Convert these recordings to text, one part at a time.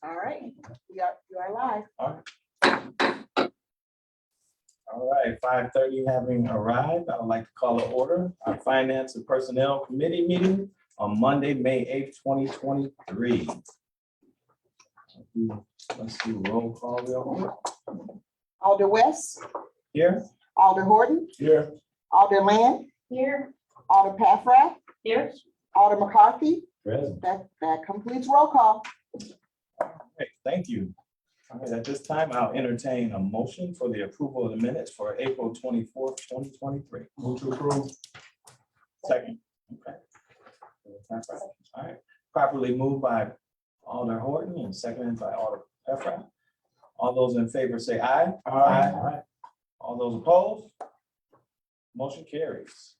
All right, you are live. All right, 5:30 having arrived, I would like to call to order our Finance and Personnel Committee meeting on Monday, May 8th, 2023. Let's do roll call real quick. Alder West, Here? Alder Horton, Here. Alder Land, Here. Alder Paffrath, Here. Alder McCarthy. Present. That completes roll call. Okay, thank you. All right, at this time, I'll entertain a motion for the approval of the minutes for April 24th, 2023. Move to approve. Second. Okay. All right, properly moved by Alder Horton and seconded by Alder Paffrath. All those in favor say aye. Aye. All those opposed? Motion carries.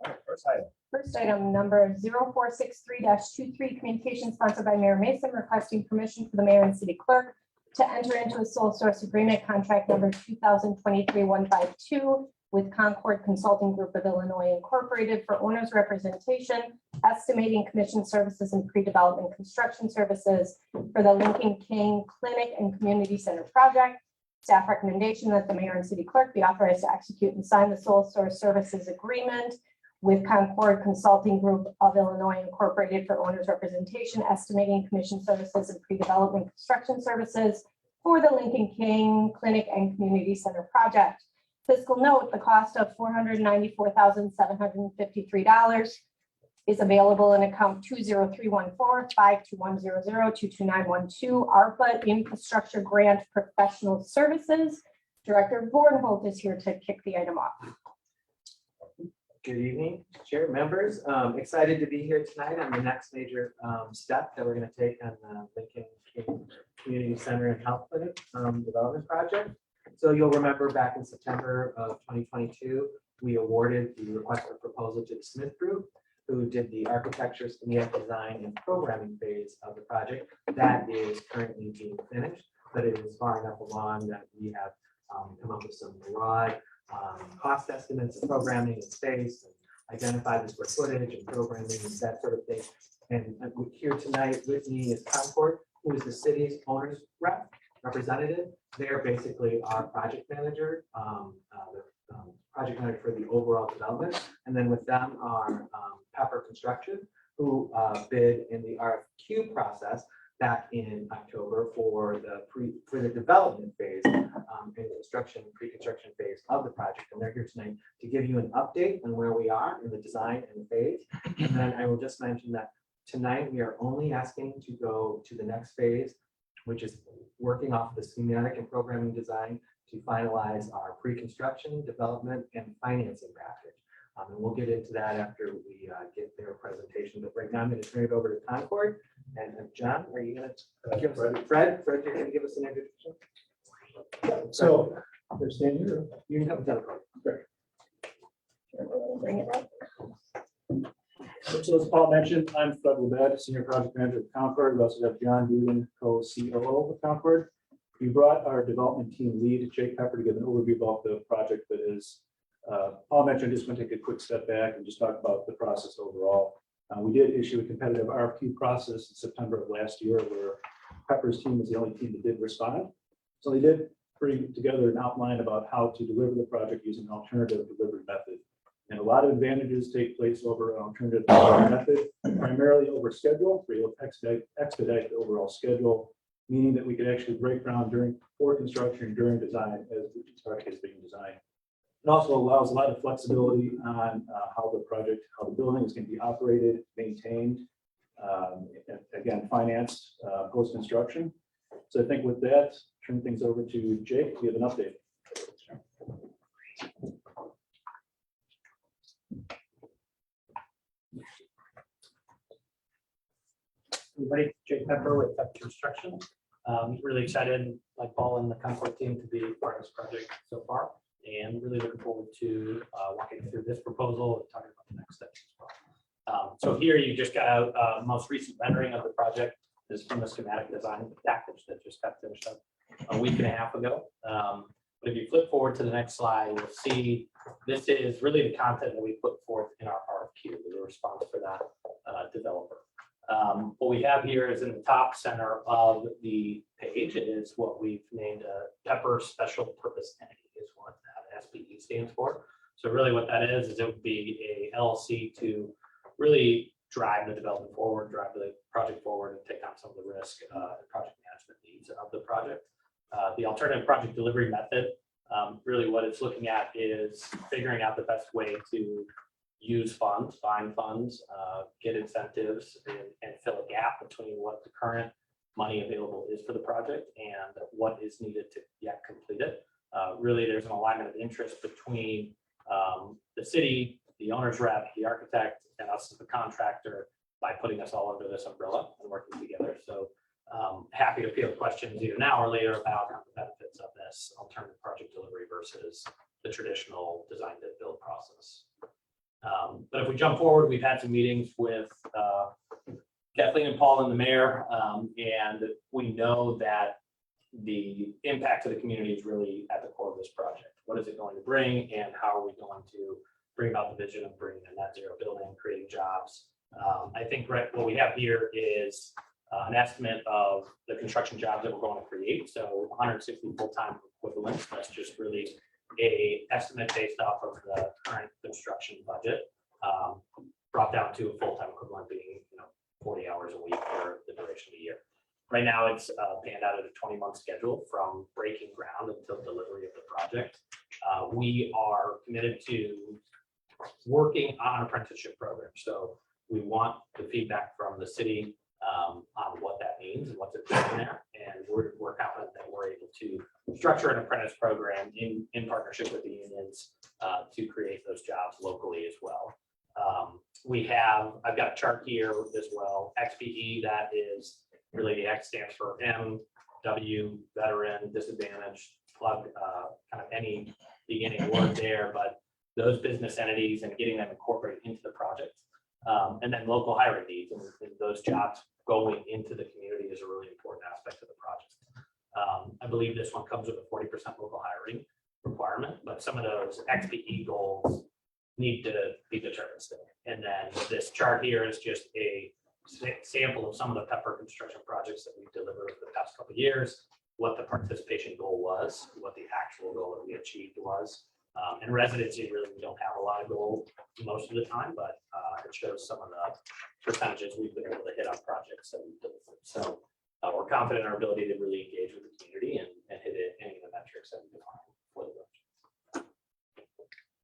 All right, first item. First item number 0463-23, communication sponsored by Mayor Mason requesting permission for the mayor and city clerk to enter into a sole source agreement contract number 2023-152 with Concord Consulting Group of Illinois Incorporated for owners representation, estimating commission services and pre-development construction services for the Lincoln King Clinic and Community Center project. Staff recommendation that the mayor and city clerk be authorized to execute and sign the sole source services agreement with Concord Consulting Group of Illinois Incorporated for owners representation, estimating commission services and pre-development construction services for the Lincoln King Clinic and Community Center project. Fiscal note, the cost of $494,753 is available in account 20314-52100-22912 ARPA Infrastructure Grant Professional Services. Director Bornholt is here to kick the item off. Good evening, Chair, members. Excited to be here tonight on the next major step that we're going to take on the Lincoln King Community Center and Health Clinic development project. So you'll remember back in September of 2022, we awarded the request for proposal to the Smith Group, who did the architecture, schematic design, and programming phase of the project. That is currently being finished, but it is far enough along that we have come up with some broad cost estimates of programming and space, and identify the square footage and programming and that sort of thing. And here tonight with me is Concord, who is the city's owners representative. They're basically our project manager, the project manager for the overall development. And then with them are Pepper Construction, who bid in the RFQ process back in October for the development phase and pre-construction phase of the project. And they're here tonight to give you an update on where we are in the design and the phase. And then I will just mention that tonight we are only asking to go to the next phase, which is working off the schematic and programming design to finalize our pre-construction, development, and financing package. And we'll get into that after we get their presentation. But right now I'm going to turn it over to Concord. And John, are you going to give us Fred, you're going to give us an introduction? So they're standing here. You can come down. Bring it up. So as Paul mentioned, I'm Fred Lebed, Senior Project Manager of Concord. We also have John Duden, Co-COO of Concord. We brought our development team lead, Jake Pepper, to give an overview about the project that is, Paul mentioned, just going to take a quick step back and just talk about the process overall. We did issue a competitive RFQ process in September of last year where Pepper's team was the only team that did respond. So they did bring together an outline about how to deliver the project using an alternative delivery method. And a lot of advantages take place over an alternative delivery method, primarily over schedule, where you'll expedite the overall schedule, meaning that we could actually break ground before construction, during design as the project is being designed. It also allows a lot of flexibility on how the building is going to be operated, maintained, and again, financed post-construction. So I think with that, turn things over to Jake to give an update. Everybody, Jake Pepper with Pepper Construction. Really excited, like Paul and the Concord team, to be part of this project so far, and really looking forward to walking through this proposal and talking about the next steps as well. So here you just got a most recent rendering of the project. This is from the schematic design package that just got finished up a week and a half ago. But if you flip forward to the next slide, you'll see this is really the content that we put forth in our RFQ, the response for that developer. What we have here is in the top center of the page is what we've named a Pepper Special Purpose Entity is what that SPE stands for. So really what that is it would be a LLC to really drive the development forward, drive the project forward and take on some of the risk and project management needs of the project. The alternative project delivery method, really what it's looking at is figuring out the best way to use funds, find funds, get incentives and fill a gap between what the current money available is for the project and what is needed to yet complete it. Really, there's an alignment of interest between the city, the owner's rep, the architect, and us as the contractor by putting us all under this umbrella and working together. So happy to field questions either now or later about the benefits of this alternative project delivery versus the traditional design to build process. But if we jump forward, we've had some meetings with Kathleen and Paul and the mayor, and we know that the impact to the community is really at the core of this project. What is it going to bring, and how are we going to bring about the vision of bringing a net zero building, creating jobs? I think what we have here is an estimate of the construction jobs that we're going to create. So 160 full-time equivalents. That's just really a estimate based off of the current construction budget, brought down to a full-time equivalent being 40 hours a week for the duration of the year. Right now, it's panned out at a 20-month schedule from breaking ground until delivery of the project. We are committed to working on an apprenticeship program. So we want the feedback from the city on what that means and what's in there. And we're confident that we're able to structure an apprentice program in partnership with the unions to create those jobs locally as well. I've got a chart here as well. XPE, that is really the X stands for M, W, veteran, disadvantaged, plug, kind of any beginning word there, but those business entities and getting them incorporated into the project. And then local hiring needs and those jobs going into the community is a really important aspect of the project. I believe this one comes with a 40% local hiring requirement, but some of those XPE goals need to be determined still. And then this chart here is just a sample of some of the Pepper construction projects that we've delivered over the past couple of years, what the participation goal was, what the actual goal that we achieved was. And residency, really, we don't have a lot of goal most of the time, but it shows some of the percentages we've been able to hit on projects that we've delivered. So we're confident in our ability to really engage with the community and hit any of the metrics that we define for the project.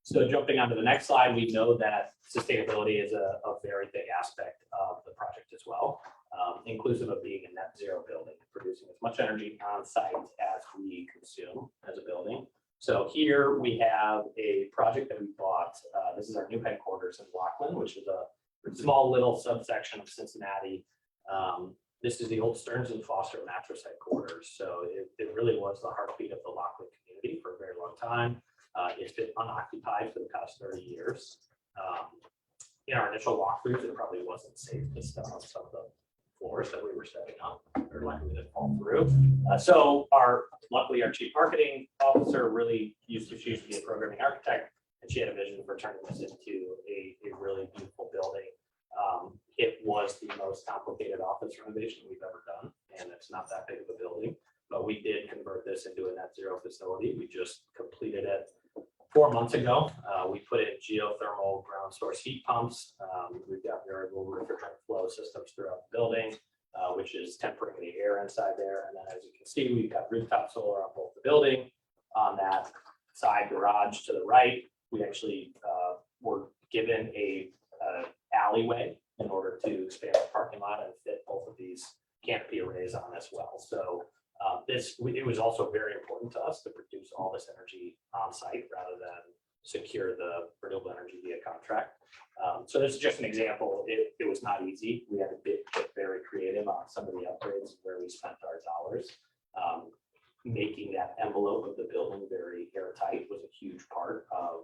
So jumping onto the next slide, we know that sustainability is a very big aspect of the project as well, inclusive of being a net zero building, producing as much energy on site as we consume as a building. So here we have a project that we bought. This is our new headquarters in Lockland, which is a small little subsection of Cincinnati. This is the old Stearns and Foster mattress headquarters. So it really was the heartbeat of the Lockland community for a very long time. It's been unoccupied for the past 30 years. In our initial walkthroughs, it probably wasn't safe to step on some of the floors that we were setting up, or likely to fall through. So luckily our chief marketing officer really used to be a programming architect, and she had a vision for turning this into a really beautiful building. It was the most complicated office renovation we've ever done, and it's not that big of a building, but we did convert this into a net zero facility. We just completed it 4 months ago. We put in geothermal ground source heat pumps. We've got variable refrigerant flow systems throughout the building, which is tempering the air inside there. And then as you can see, we've got rooftop solar on both the building. On that side garage to the right, we actually were given a alleyway in order to expand the parking lot and fit both of these canopy arrays on as well. So it was also very important to us to produce all this energy on site rather than secure the renewable energy via contract. So this is just an example. It was not easy. We had to get very creative on some of the upgrades where we spent our dollars. Making that envelope of the building very airtight was a huge part of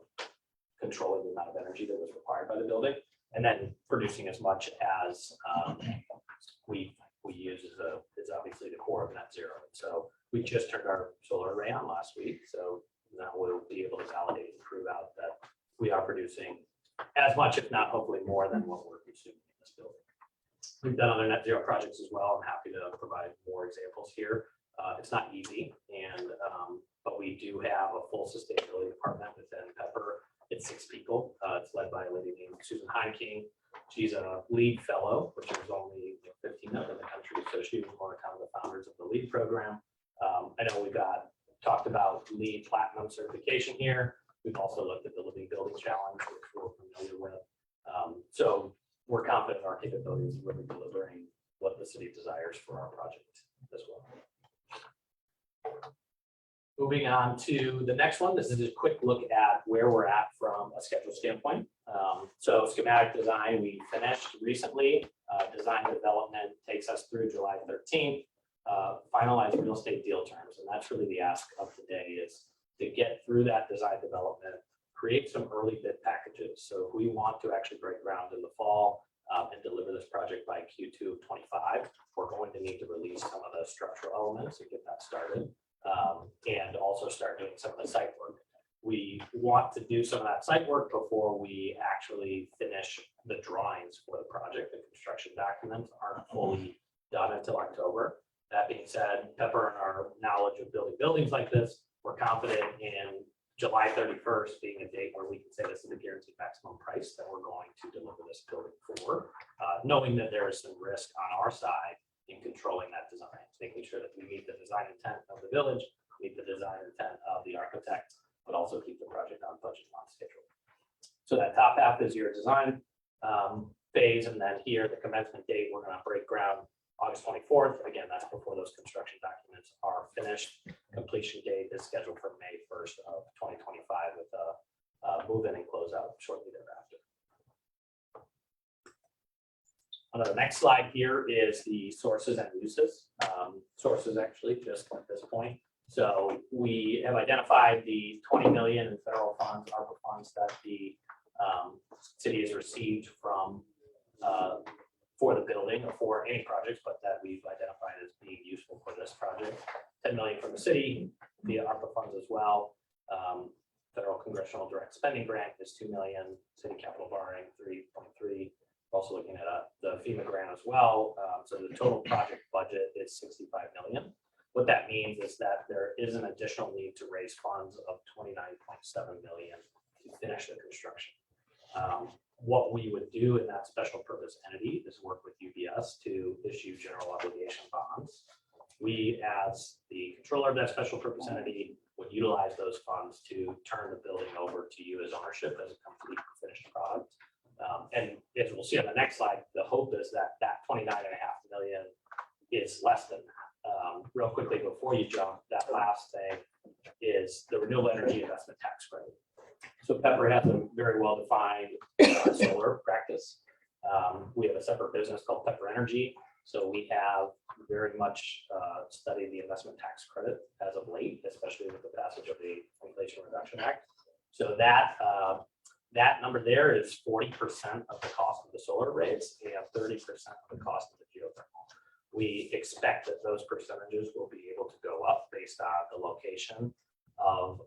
controlling the amount of energy that was required by the building, and then producing as much as we use is obviously the core of net zero. So we just turned our solar array on last week. So now we'll be able to validate and prove out that we are producing as much, if not hopefully more than what we're consuming in this building. we've done other net zero projects as well. I'm happy to provide more examples here. It's not easy, and but we do have a full sustainability department within Pepper. It's 6 people. It's led by a lady named Susan Heinking. She's a LEED fellow, which is only 15 of in the country. So she was one of kind of the founders of the LEED program. I know we talked about LEED Platinum certification here. We've also looked at the Living Building Challenge, which we're familiar with. So we're confident in our capabilities of really delivering what the city desires for our project as well. Moving on to the next one, this is a quick look at where we're at from a schedule standpoint. So schematic design, we finished recently. Design development takes us through July 13th. Finalize real estate deal terms, and that's really the ask of the day, is to get through that design development, create some early bid packages. So if we want to actually break ground in the fall and deliver this project by Q2 of 25, we're going to need to release some of the structural elements and get that started. And also start doing some of the site work. We want to do some of that site work before we actually finish the drawings for the project. The construction documents aren't fully done until October. That being said, Pepper and our knowledge of building buildings like this, we're confident in July 31st being a date where we can say this is the guaranteed maximum price that we're going to deliver this building for, knowing that there is some risk on our side in controlling that design, making sure that we meet the design intent of the village, meet the design intent of the architect, but also keep the project on budget and on schedule. So that top half is your design phase, and then here, the commencement date, we're gonna break ground August 24th. Again, that's before those construction documents are finished. Completion date is scheduled for May 1st of 2025 with a move-in and closeout shortly thereafter. On the next slide here is the sources and uses. Sources actually just at this point. So we have identified the 20 million in federal funds, ARPA funds that the city has received from for the building or for any projects, but that we've identified as being useful for this project. 10 million from the city via ARPA funds as well. Federal congressional direct spending grant is 2 million, city capital borrowing 3.3. Also looking at the FEMA grant as well. So the total project budget is 65 million. What that means is that there is an additional need to raise funds of 29.7 million to finish the construction. What we would do in that special purpose entity is work with UBS to issue general obligation bonds. We, as the controller of that special purpose entity, would utilize those funds to turn the building over to you as ownership as a complete finished product. And as we'll see on the next slide, the hope is that that 29.5 million is less than that. Real quickly before you jump, that last thing is the renewable energy investment tax credit. So Pepper has a very well-defined solar practice. We have a separate business called Pepper Energy. So we have very much studied the investment tax credit as of late, especially with the passage of the Inflation Reduction Act. So that number there is 40% of the cost of the solar arrays and 30% of the cost of the geothermal. We expect that those percentages will be able to go up based on the location of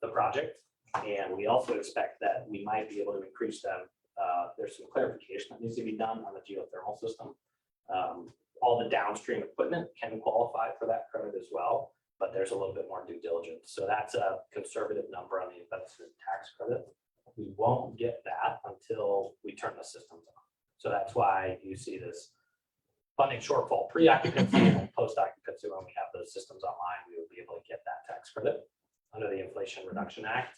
the project. And we also expect that we might be able to increase them. There's some clarification that needs to be done on the geothermal system. All the downstream equipment can qualify for that credit as well, but there's a little bit more due diligence. So that's a conservative number on the investment tax credit. We won't get that until we turn the systems on. So that's why you see this funding shortfall pre-occupancy and post-occupancy. When we have those systems online, we will be able to get that tax credit. Under the Inflation Reduction Act,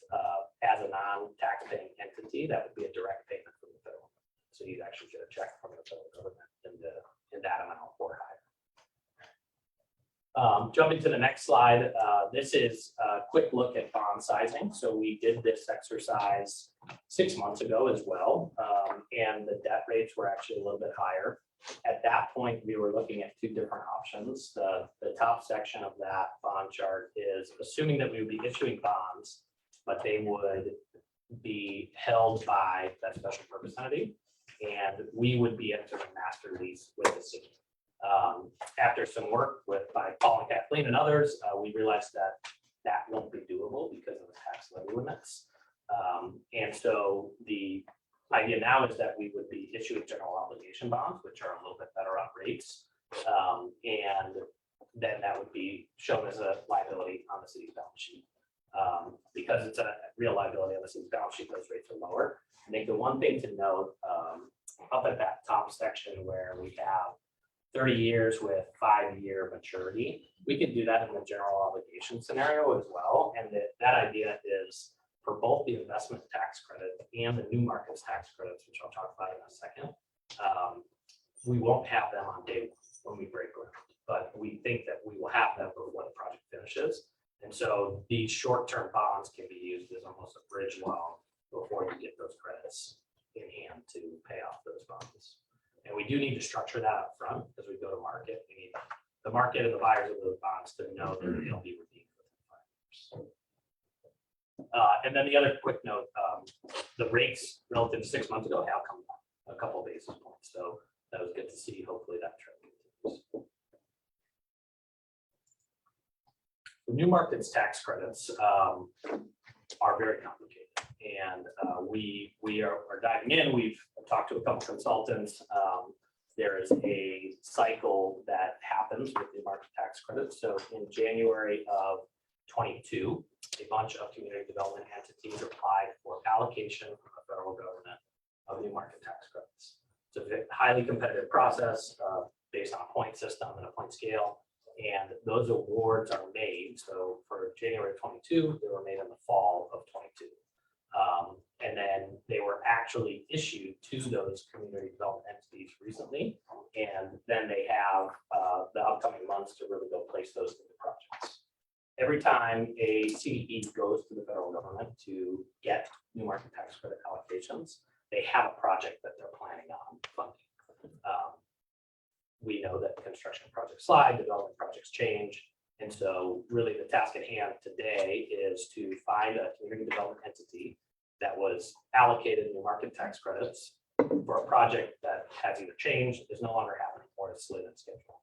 as a non-tax-paying entity, that would be a direct payment from the federal. So you'd actually get a check from the federal government in that amount or higher. Jumping to the next slide, this is a quick look at bond sizing. So we did this exercise 6 months ago as well, and the debt rates were actually a little bit higher. At that point, we were looking at 2 different options. The top section of that bond chart is assuming that we would be issuing bonds, but they would be held by that special purpose entity, and we would be entering master lease with the city. After some work by Paul and Kathleen and others, we realized that that won't be doable because of the tax levy limits. And so the idea now is that we would be issuing general obligation bonds, which are a little bit better on rates. And then that would be shown as a liability on the city's balance sheet. Because it's a real liability on the city's balance sheet, those rates are lower. I think the one thing to note, up at that top section where we have 30 years with 5-year maturity, we could do that in the general obligation scenario as well. And that idea is for both the investment tax credit and the new markets tax credits, which I'll talk about in a second. We won't have them on day one when we break ground, but we think that we will have them before the project finishes. And so these short-term bonds can be used as almost a bridge loan before you get those credits in hand to pay off those bonds. And we do need to structure that up front as we go to market. We need the market and the buyers of those bonds to know that they'll be redeemed within 5 years. And then the other quick note, the rates relative to 6 months ago have come down a couple of basis points. So that was good to see. Hopefully that trend continues. The new markets tax credits are very complicated. And we are diving in. We've talked to a couple consultants. There is a cycle that happens with the market tax credits. So in January of 22, a bunch of community development entities applied for allocation from the federal government of new market tax credits. It's a highly competitive process based on a point system and a point scale. And those awards are made. So for January of 22, they were made in the fall of 22. And then they were actually issued to those community development entities recently. And then they have the upcoming months to really go place those into projects. Every time a CDE goes to the federal government to get new market tax credit allocations, they have a project that they're planning on funding. We know that construction projects slide, development projects change. And so really the task at hand today is to find a community development entity that was allocated new market tax credits for a project that has either changed, is no longer happening, or is slid in schedule.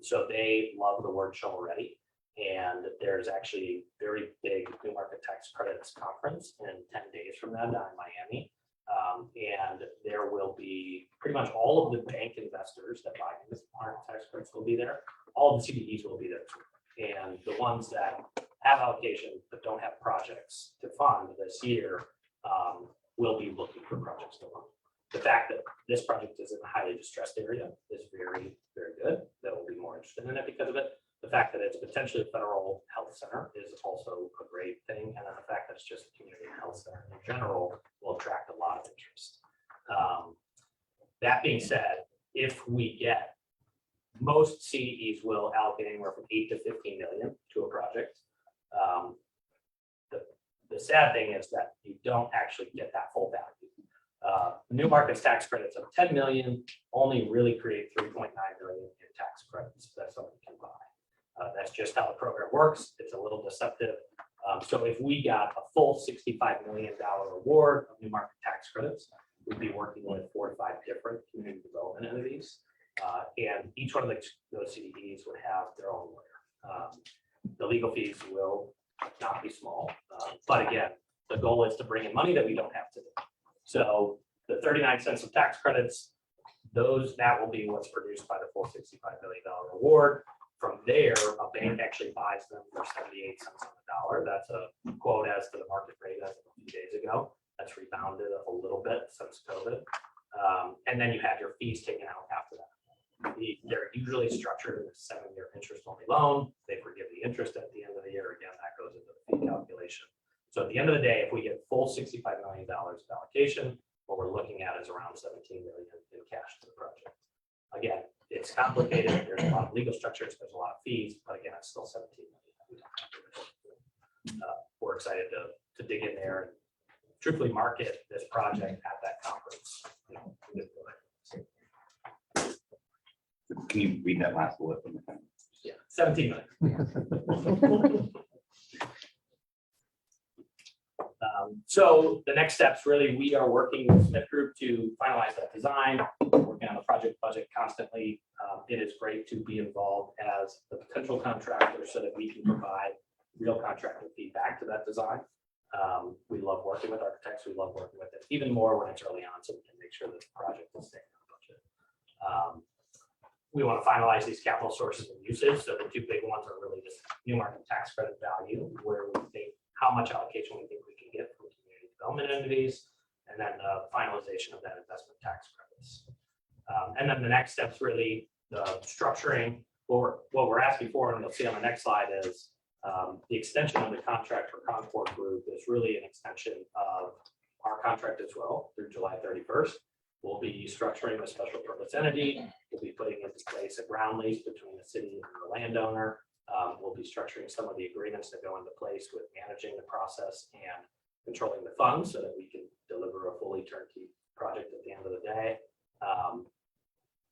So they love the word shovel ready. And there's actually a very big new market tax credits conference in 10 days from now down in Miami. And there will be pretty much all of the bank investors that buy into market tax credits will be there. All the CDEs will be there too. And the ones that have allocation but don't have projects to fund this year will be looking for projects to fund. The fact that this project is in a highly distressed area is very, very good. That will be more interested in it because of it. The fact that it's potentially a federal health center is also a great thing. And then the fact that it's just a community health center in general will attract a lot of interest. That being said, if we get, most CDEs will allocate anywhere from 8 to 15 million to a project. The sad thing is that you don't actually get that full value. New markets tax credits of 10 million only really create 3.9 million in tax credits that somebody can buy. That's just how the program works. It's a little deceptive. So if we got a full $65 million award of new market tax credits, we'd be working with 4 to 5 different community development entities. And each one of those CDEs would have their own lawyer. The legal fees will not be small. But again, the goal is to bring in money that we don't have today. So the 39 cents of tax credits, that will be what's produced by the full $65 million award. From there, a bank actually buys them for 78 cents on the dollar. That's a quote as to the market rate as of a few days ago. That's rebounded a little bit since COVID. And then you have your fees taken out after that. They're usually structured in a 7-year interest-only loan. They forgive the interest at the end of the year. Again, that goes into the fee calculation. So at the end of the day, if we get full $65 million of allocation, what we're looking at is around 17 million in cash to the project. Again, it's complicated. There's a lot of legal structures. There's a lot of fees, but again, it's still 17 million. We're excited to dig in there and truthfully market this project at that conference. Can you read that last bullet? Yeah, 17 million. So the next steps, really, we are working with Smith Group to finalize that design, working on the project budget constantly. It is great to be involved as the potential contractor so that we can provide real contractor feedback to that design. We love working with architects. We love working with it even more when it's early on, so we can make sure that the project is staying on budget. We want to finalize these capital sources and uses. So the two big ones are really just new market tax credit value, where we think how much allocation we think we can get from community development entities, and then the finalization of that investment tax credits. And then the next step's really the structuring. What we're asking for, and you'll see on the next slide, is the extension of the contract for Concord Group is really an extension of our contract as well through July 31st. We'll be structuring a special purpose entity. We'll be putting into place a ground lease between the city and the landowner. We'll be structuring some of the agreements that go into place with managing the process and controlling the funds so that we can deliver a fully turnkey project at the end of the day.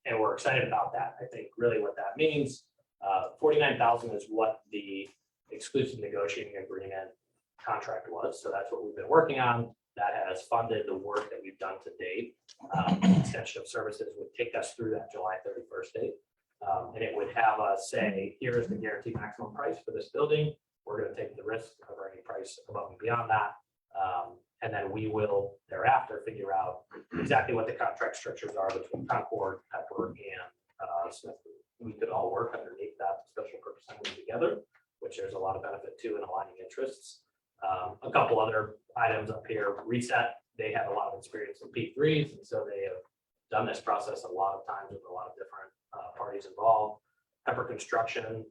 And we're excited about that. I think really what that means, 49,000 is what the exclusive negotiating agreement contract was. So that's what we've been working on. That has funded the work that we've done to date. Extension of services would take us through that July 31st date. And it would have us say, here is the guaranteed maximum price for this building. We're going to take the risk of any price above and beyond that. And then we will thereafter figure out exactly what the contract structures are between Concord, Pepper, and Smith. We could all work underneath that special purpose entity together, which there's a lot of benefit to in aligning interests. A couple other items up here. Reset, they have a lot of experience in P3s, and so they have done this process a lot of times with a lot of different parties involved. Pepper Construction,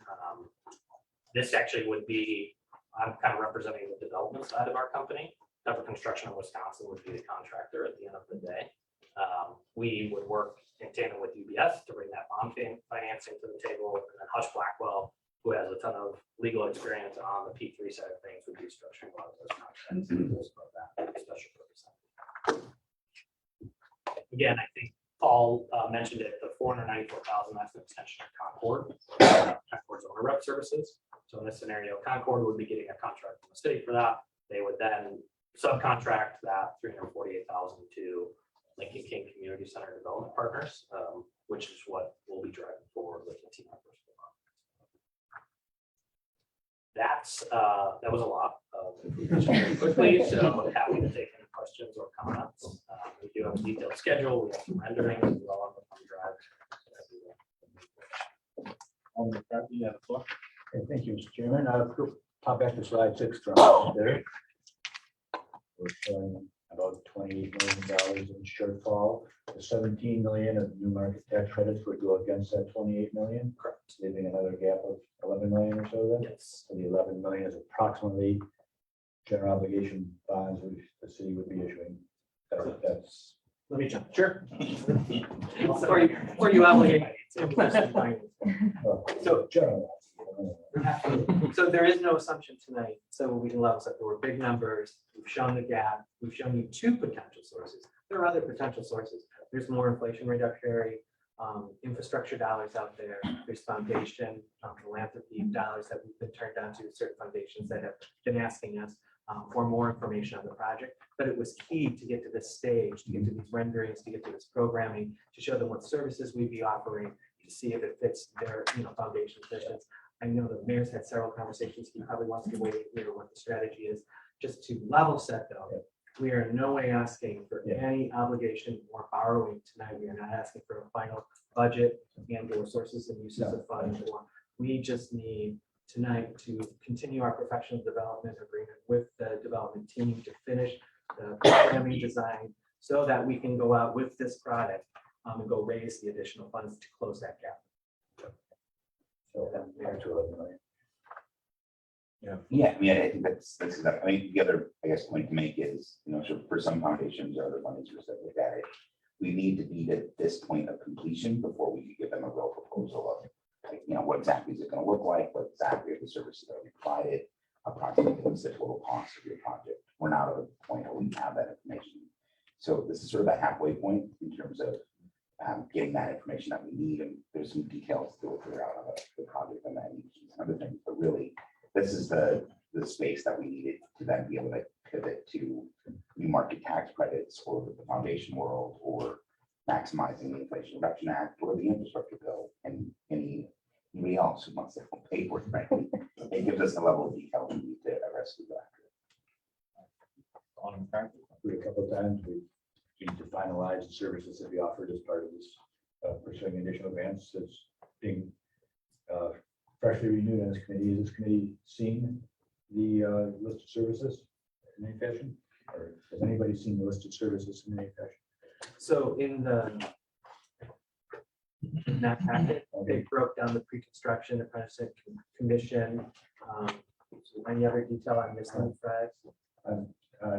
this actually would be, I'm kind of representing the development side of our company. Pepper Construction in Wisconsin would be the contractor at the end of the day. We would work in tandem with UBS to bring that bond financing to the table, and then Hush Blackwell, who has a ton of legal experience on the P3 side of things, would be structuring a lot of those contracts of that special purpose. Again, I think Paul mentioned it, the 494,000, that's an extension of Concord, Concord's owner rep services. So in this scenario, Concord would be getting a contract from the state for that. They would then subcontract that 348,000 to Lincoln King Community Center Development Partners, which is what we'll be driving forward with the team members. That was a lot of information very quickly, so happy to take any questions or comments. We do have a detailed schedule. We have some renderings as well on the thumb drive. Alderman McCarthy, you have the floor. Okay, thank you, Mr. Chairman. I'll pop back to slide 6 from there. We're showing about $28 million in shortfall. The 17 million of new market tax credits would go against that 28 million. Correct. Leaving another gap of 11 million or so then. Yes. So the 11 million is approximately general obligation bonds which the city would be issuing. That's Let me jump. Sure. For you obligate. So- general. So there is no assumption tonight, so we can level set. There were big numbers. We've shown the gap. We've shown you two potential sources. There are other potential sources. There's more inflation reductionary infrastructure dollars out there. There's foundation philanthropy dollars that we've been turned down to certain foundations that have been asking us for more information on the project. But it was key to get to this stage, to get to these renderings, to get to this programming, to show them what services we'd be offering, to see if it fits their foundation visions. I know the mayor's had several conversations. He probably wants to wait and hear what the strategy is. Just to level set though, we are in no way asking for any obligation or borrowing tonight. We are not asking for a final budget and or sources and uses of funds. We just need tonight to continue our professional development agreement with the development team to finish the programming design so that we can go out with this product and go raise the additional funds to close that gap. So there to 11 million. Yeah, I mean, I think that's, I mean, the other, I guess, point to make is, so for some foundations or other funding sources that look at it, we need to be at this point of completion before we can give them a real proposal of, like, what exactly is it going to look like, what exactly are the services that are provided, approximately what's the total cost of your project. We're not at a point where we have that information. So this is sort of a halfway point in terms of getting that information that we need, and there's some details to figure out on the project and that and other things, but really, this is the space that we needed to then be able to pivot to new market tax credits or the foundation world or maximizing the Inflation Reduction Act or the infrastructure bill and anybody else who wants to pay for it, frankly. It gives us a level of detail we need to address. times. We need to finalize the services that we offered as part of this pursuing additional grants. It's being freshly renewed on this committee. Has this committee seen the list of services in any fashion? Or has anybody seen the list of services in any fashion? So in that packet, they broke down the pre-construction, apprenticeship commission. Any other detail I missed on Fred?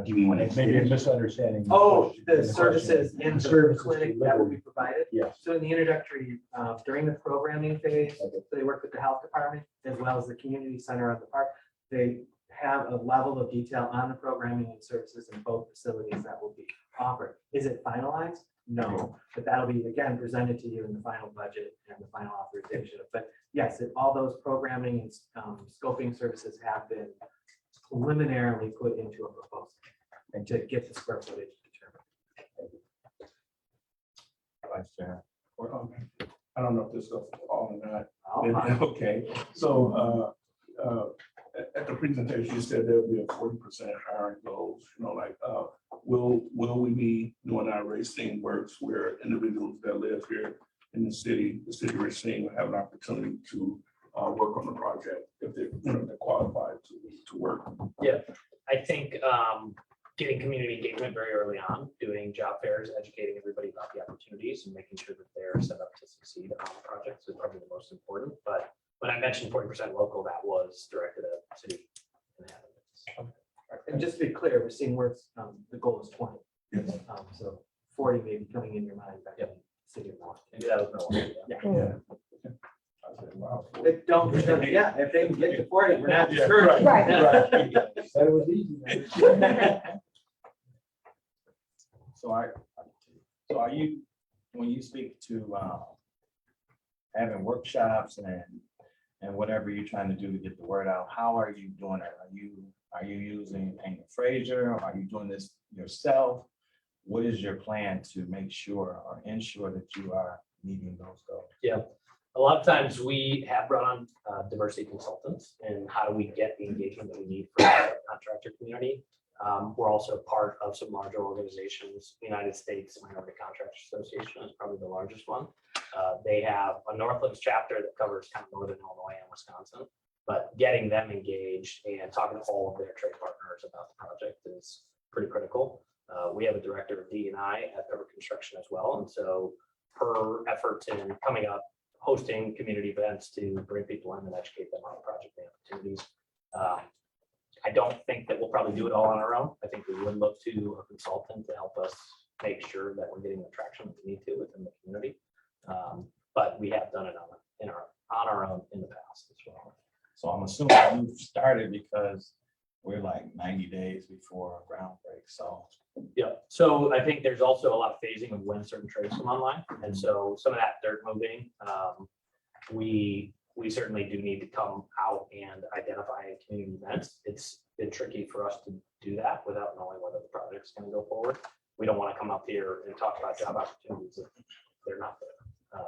Do you mean when It's maybe a misunderstanding. Oh, the question. services in the Services clinic that will be delivered. provided. Yes. So in the introductory, during the programming phase, Okay. they work with the health department as well as the community center of the park. They have a level of detail on the programming and services in both facilities that will be offered. Is it finalized? No, but that'll be again presented to you in the final budget and the final authorization. But yes, all those programming and scoping services have been preliminarily put into a proposal and to get the square footage determined. Vice Chair. I don't know if this goes all or not. I'll- Okay, so at the presentation, you said there'll be a 40% hiring goals, will we be doing our Racine Works where individuals that live here in the city of Racine will have an opportunity to work on the project if they're qualified to work? I think getting community engagement very early on, doing job fairs, educating everybody about the opportunities and making sure that they're set up to succeed on the projects is probably the most important. But when I mentioned 40% local, that was directed at city inhabitants. And just to be clear, we're seeing where the goal is 20. Yes. So 40 may be coming in your mind back in city of Milwaukee. Maybe that was no one. Yeah. I said, wow. If don't, yeah, if they can get to 40, we're not Yeah, discouraged. Right. Said it was easy. So are you, when you speak to having workshops and whatever you're trying to do to get the word out, how are you doing it? Are you using Angel Fraser? Or are you doing this yourself? What is your plan to make sure or ensure that you are meeting those goals? A lot of times we have brought on diversity consultants, and how do we get the engagement that we need for the contractor community? We're also part of some larger organizations. United States Minority Contractors Association is probably the largest one. They have a Northlands chapter that covers kind of northern Illinois and Wisconsin. But getting them engaged and talking to all of their trade partners about the project is pretty critical. We have a director of D&I at Pepper Construction as well. And so her efforts in coming up, hosting community events to bring people in and educate them on the project and opportunities. I don't think that we'll probably do it all on our own. I think we would look to a consultant to help us make sure that we're getting the traction that we need to within the community. But we have done it on our own in the past as well. So I'm assuming you started because we're like 90 days before groundbreak. So Yeah, so I think there's also a lot of phasing of when certain trades come online, and so some of that dirt moving. We certainly do need to come out and identify community events. It's been tricky for us to do that without knowing whether the project's going to go forward. We don't want to come up here and talk about job opportunities if they're not there.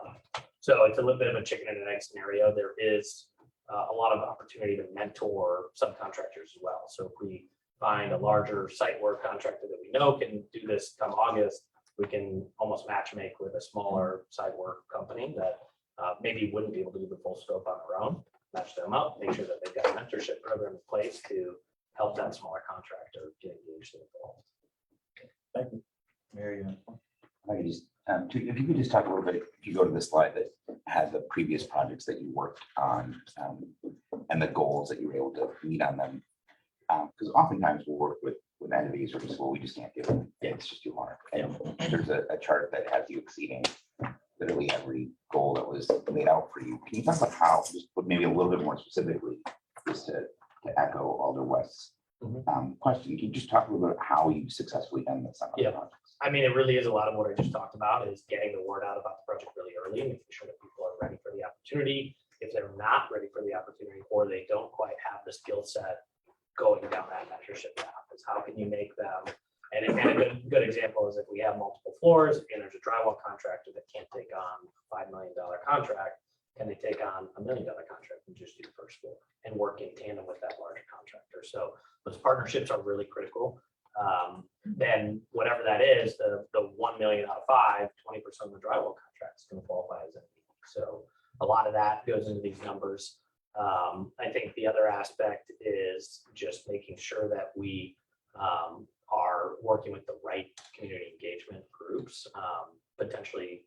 So it's a little bit of a chicken and an egg scenario. There is a lot of opportunity to mentor subcontractors as well. So if we find a larger site work contractor that we know can do this come August, we can almost match make with a smaller site work company that maybe wouldn't be able to do the full scope on their own, match them up, make sure that they've got a mentorship program in place to help that smaller contractor get engaged and involved. thank you. Mary Ann. I just, if you could just talk a little bit, if you go to the slide that had the previous projects that you worked on and the goals that you were able to meet on them. Because oftentimes we'll work with entities or just, well, we just can't do it. Yeah, it's just too hard. And there's a chart that has you exceeding literally every goal that was laid out for you. Can you talk about how, just put maybe a little bit more specifically, just to echo Alder West's question, can you just talk a little bit about how you successfully done this on other projects? I mean, it really is a lot of what I just talked about, is getting the word out about the project really early and making sure that people are ready for the opportunity. If they're not ready for the opportunity, or they don't quite have the skill set going down that mentorship path, is how can you make them, and a good example is if we have multiple floors and there's a drywall contractor that can't take on a $5 million contract, can they take on a $1 million contract and just do the first floor and work in tandem with that larger contractor? So those partnerships are really critical. then whatever that is, the 1 million out of 5, 20% of the drywall contract is going to qualify as MBE. So a lot of that goes into these numbers. I think the other aspect is just making sure that we are working with the right community engagement groups. Potentially,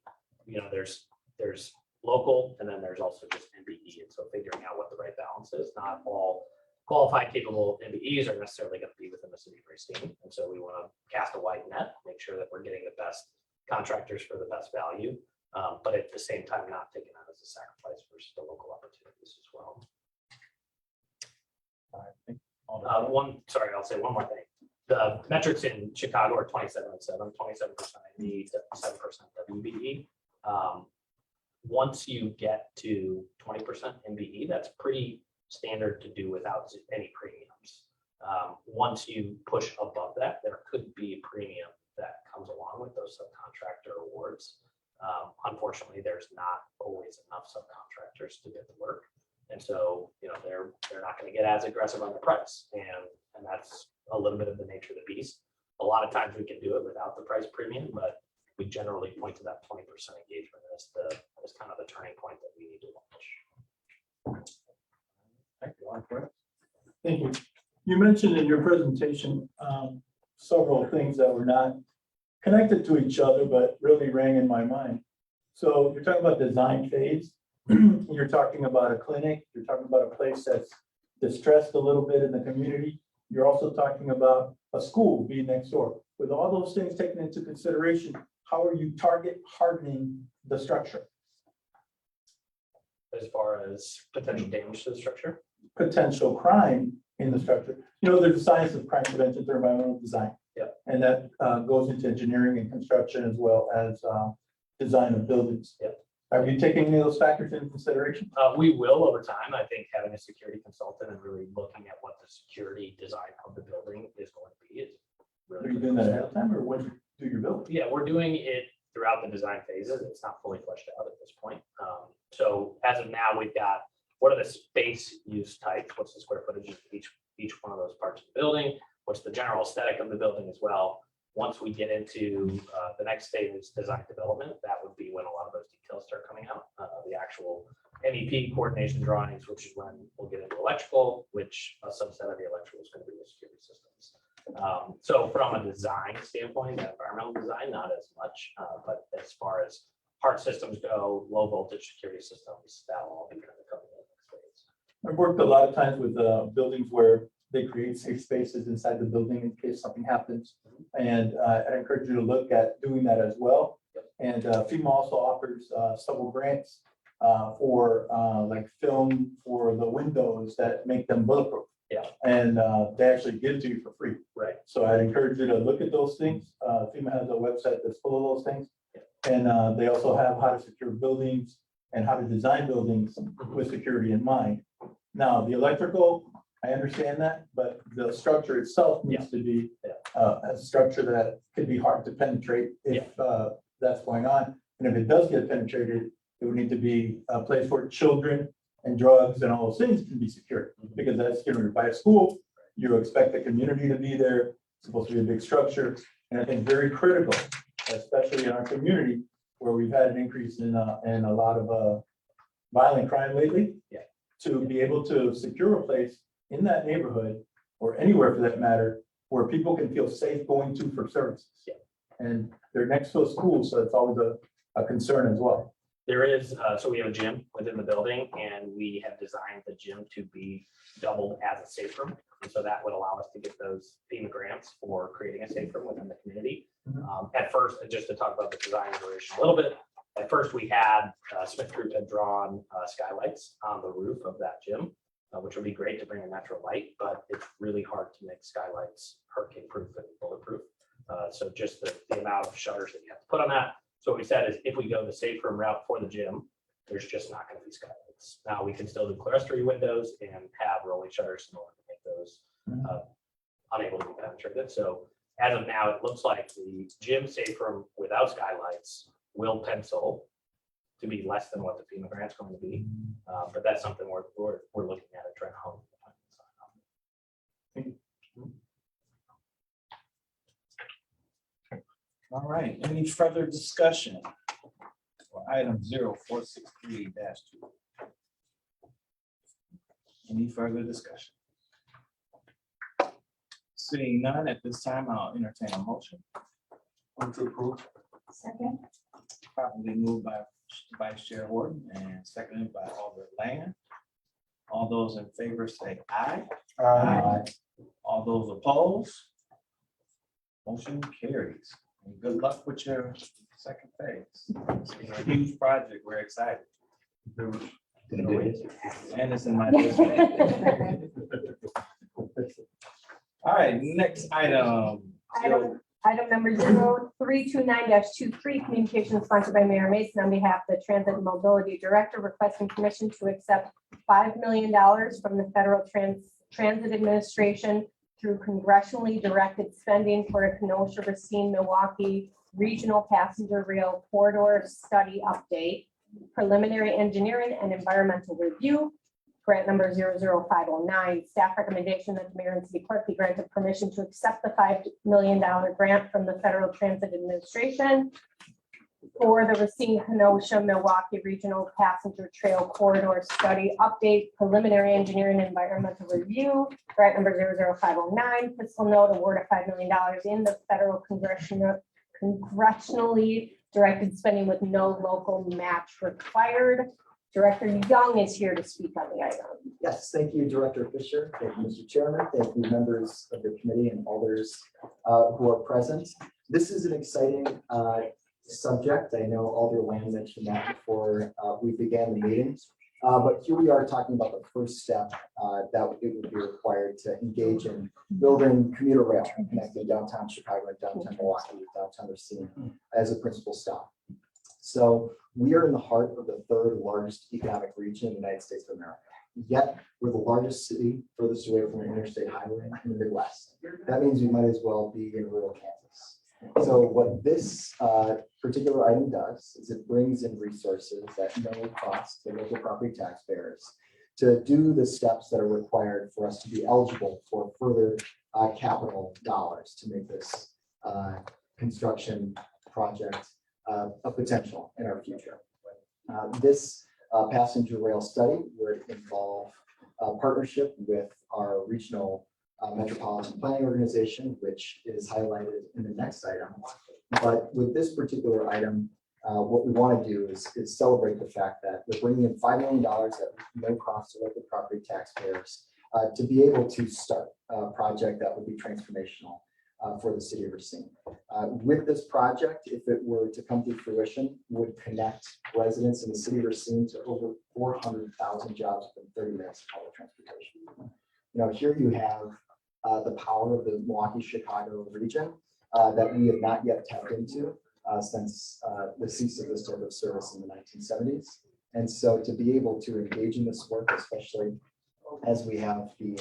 there's local, and then there's also just MBE. And so figuring out what the right balance is. Not all qualified, capable MBEs are necessarily going to be within the city of Racine. And so we want to cast a wide net, make sure that we're getting the best contractors for the best value, but at the same time, not taking that as a sacrifice versus the local opportunities as well. I'll say one more thing. The metrics in Chicago are 27.7%, 27% MBE, 7% WBE. Once you get to 20% MBE, that's pretty standard to do without any premiums. Once you push above that, there could be a premium that comes along with those subcontractor awards. Unfortunately, there's not always enough subcontractors to get the work. And so, they're not going to get as aggressive on the price. And that's a little bit of the nature of the beast. A lot of times we can do it without the price premium, but we generally point to that 20% engagement as kind of the turning point that we need to launch. Thank you. Ron, Brett? Thank you. You mentioned in your presentation several things that were not connected to each other, but really rang in my mind. So you're talking about design phase. You're talking about a clinic. You're talking about a place that's distressed a little bit in the community. You're also talking about a school being next door. With all those things taken into consideration, how are you target hardening the structure? As far as potential damage to the structure? Potential crime in the structure. There's a science of crime prevention through environmental design. Yeah. And that goes into engineering and construction as well as design of buildings. Yeah. Are you taking any of those factors into consideration? We will over time. I think having a security consultant and really looking at what the security design of the building is going to be is really. Are you doing that ahead of time or when you do your building? Yeah, we're doing it throughout the design phases. It's not fully fleshed out at this point. So as of now, we've got what are the space use types? What's the square footage of each one of those parts of the building? What's the general aesthetic of the building as well? Once we get into the next stage is design development, that would be when a lot of those details start coming out. The actual MEP coordination drawings, which is when we'll get into electrical, which a subset of the electrical is going to be the security systems. So from a design standpoint, the environmental design, not as much, but as far as hard systems go, low voltage security systems, that'll all be kind of coming in the next phase. I've worked a lot of times with buildings where they create safe spaces inside the building in case something happens. And I'd encourage you to look at doing that as well. And FEMA also offers several grants for like film for the windows that make them bulletproof. Yeah. And they actually give it to you for free. Right. So I'd encourage you to look at those things. FEMA has a website that's full of those things. And they also have how to secure buildings and how to design buildings with security in mind. Now, the electrical, I understand that, but the structure itself needs to be a structure that could be hard to penetrate if that's going on. And if it does get penetrated, it would need to be a place where children and drugs and all those things can be secured. Because that's, by a school, you expect the community to be there. It's supposed to be a big structure. And I think very critical, especially in our community, where we've had an increase in a lot of violent crime lately. Yeah. To be able to secure a place in that neighborhood or anywhere for that matter, where people can feel safe going to for services. Yeah. And they're next to a school, so it's always a concern as well. There is, so we have a gym within the building and we have designed the gym to be doubled as a safe room. And so that would allow us to get those FEMA grants for creating a safe room within the community. At first, just to talk about the design iteration a little bit, at first we had, Smith Group had drawn skylights on the roof of that gym, which would be great to bring a natural light, but it's really hard to make skylights hurricane proof and bulletproof. So just the amount of shutters that you have to put on that. So what we said is if we go the safe room route for the gym, there's just not going to be skylights. Now we can still do clerestory windows and have rolling shutters in order to make those unable to be penetrated. So as of now, it looks like the gym safe room without skylights will pencil to be less than what the FEMA grant's going to be. But that's something we're looking at and trying to hone. All right, any further discussion? For item 0463-2. Any further discussion? Seeing none, at this time, I'll entertain a motion. Want to approve? Second. Properly moved by Vice Chair Horton and seconded by Alder Land. All those in favor say aye. Aye. All those opposed? Motion carries. And good luck with your second phase. It's a huge project. We're excited. And it's in my district. All right, next item. Item number 0329-23, communication sponsored by Mayor Mason on behalf of the Transit and Mobility Director, requesting permission to accept $5 million from the Federal Transit Administration through congressionally directed spending for a Kenosha, Racine, Milwaukee Regional Passenger Rail Corridor Study Update, preliminary engineering and environmental review. Grant number 00509, staff recommendation that the mayor and city clerk be granted permission to accept the $5 million grant from the Federal Transit Administration for the Racine, Kenosha, Milwaukee Regional Passenger Trail Corridor Study Update, preliminary engineering and environmental review. Grant number 00509, fiscal note award of $5 million in the federal congressionally directed spending with no local match required. Director Young is here to speak on the item. Yes, thank you, Director Fisher. Thank you, Mr. Chairman. Thank you, members of the committee and others who are present. This is an exciting subject. I know Alder Land mentioned that before we began the meetings. But here we are talking about the first step that it would be required to engage in building commuter rail connecting downtown Chicago and downtown Milwaukee with downtown Racine as a principal stop. So we are in the heart of the third largest economic region in the United States of America. Yet we're the largest city furthest away from an interstate highway in the Midwest. That means we might as well be in rural Kansas. So what this particular item does is it brings in resources at no cost to local property taxpayers to do the steps that are required for us to be eligible for further capital dollars to make this construction project a potential in our future. This passenger rail study would involve a partnership with our regional metropolitan planning organization, which is highlighted in the next item. But with this particular item, what we want to do is celebrate the fact that we're bringing in $5 million at no cost to local property taxpayers to be able to start a project that would be transformational for the city of Racine. With this project, if it were to come to fruition, would connect residents in the city of Racine to over 400,000 jobs within 30 minutes of public transportation. You know, here you have the power of the Milwaukee-Chicago region that we have not yet tapped into since the cease of this sort of service in the 1970s. And so to be able to engage in this work, especially as we have the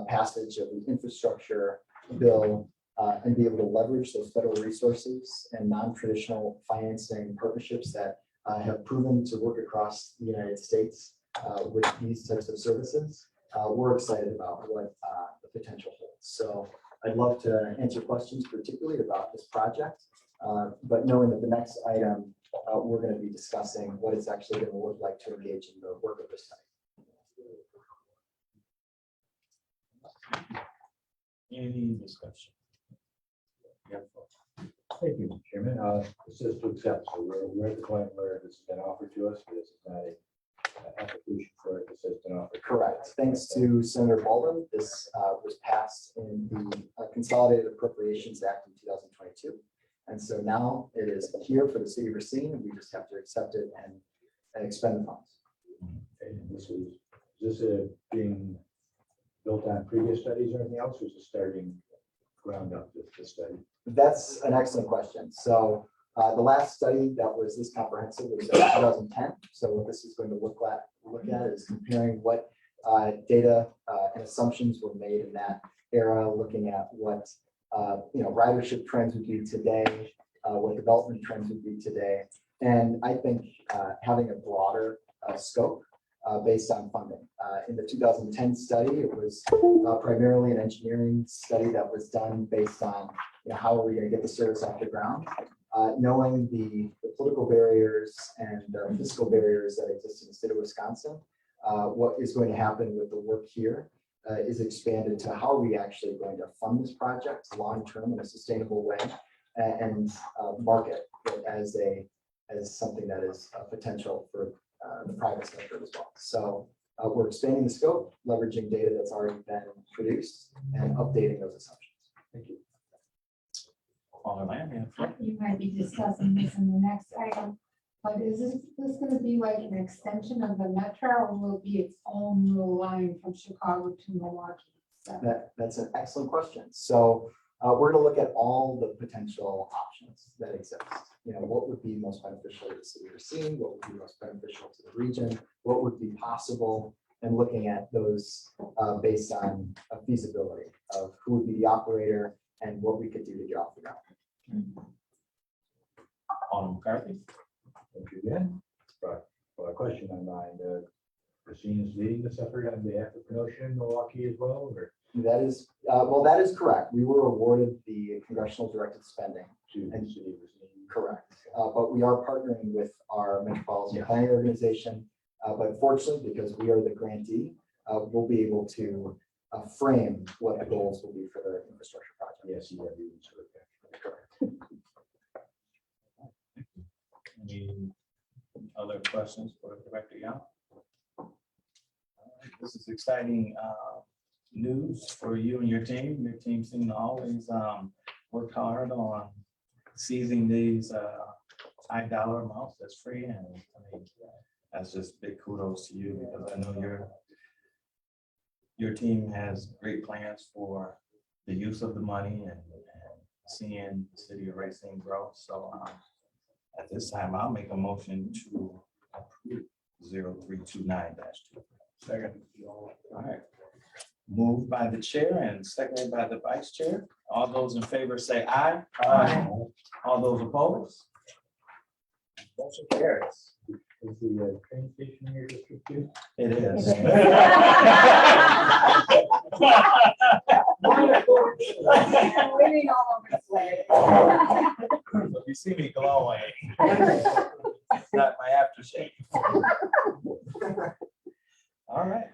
passage of the infrastructure bill and be able to leverage those federal resources and non-traditional financing partnerships that have proven to work across the United States with these types of services, we're excited about what the potential holds. So I'd love to answer questions, particularly about this project, but knowing that the next item, we're going to be discussing what it's actually going to look like to engage in the work of this study. Any discussion? Thank you, Mr. Chairman. This is to accept, so we're at the point where this has been offered to us, but this is not an application for it, this has been offered. Correct. Thanks to Senator Baldwin, this was passed in the Consolidated Appropriations Act in 2022. And so now it is here for the city of Racine, and we just have to accept it and expend the funds. And this is being built on previous studies or anything else, or is it starting ground up this study? That's an excellent question. So the last study that was this comprehensive was in 2010. So what this is going to look at is comparing what data and assumptions were made in that era, looking at what ridership trends would be today, what development trends would be today. And I think having a broader scope based on funding. In the 2010 study, it was primarily an engineering study that was done based on how are we going to get the service off the ground. Knowing the political barriers and fiscal barriers that exist in the state of Wisconsin, what is going to happen with the work here is expanded to how are we actually going to fund this project long-term in a sustainable way and market it as something that is a potential for the private sector as well. So we're expanding the scope, leveraging data that's already been produced and updating those assumptions. Thank you. Alder Lamb, you have the floor. You might be discussing this in the next item, but is this going to be like an extension of the metro, or will it be its own little line from Chicago to Milwaukee? So, That's an excellent question. So we're going to look at all the potential options that exist. What would be most beneficial to the city of Racine? What would be most beneficial to the region? What would be possible? And looking at those based on feasibility of who would be the operator and what we could do to get off the ground. Alder McCarthy. Thank you again. Brought a question on mind. Racine is leading this effort on behalf of Kenosha and Milwaukee as well, or That is, that is correct. We were awarded the congressional directed spending. to the city of Racine? Correct. But we are partnering with our metropolitan planning organization. But fortunately, because we are the grantee, we'll be able to frame what the goals will be for the infrastructure project. Yes, you have the sort of. Any other questions for Director Young? This is exciting news for you and your team. Your team seem to always work hard on seizing these high dollar amounts that's free. And I mean, that's just big kudos to you, because I know your team has great plans for the use of the money and seeing the city of Racine grow. So at this time, I'll make a motion to approve 0329-2. Second. All right. Moved by the chair and seconded by the vice chair. All those in favor say aye. Aye. All those opposed? Motion carries. Is the train station in your district too? It is. Living all over the place. If you see me glowing, it's not my aftershave. All right.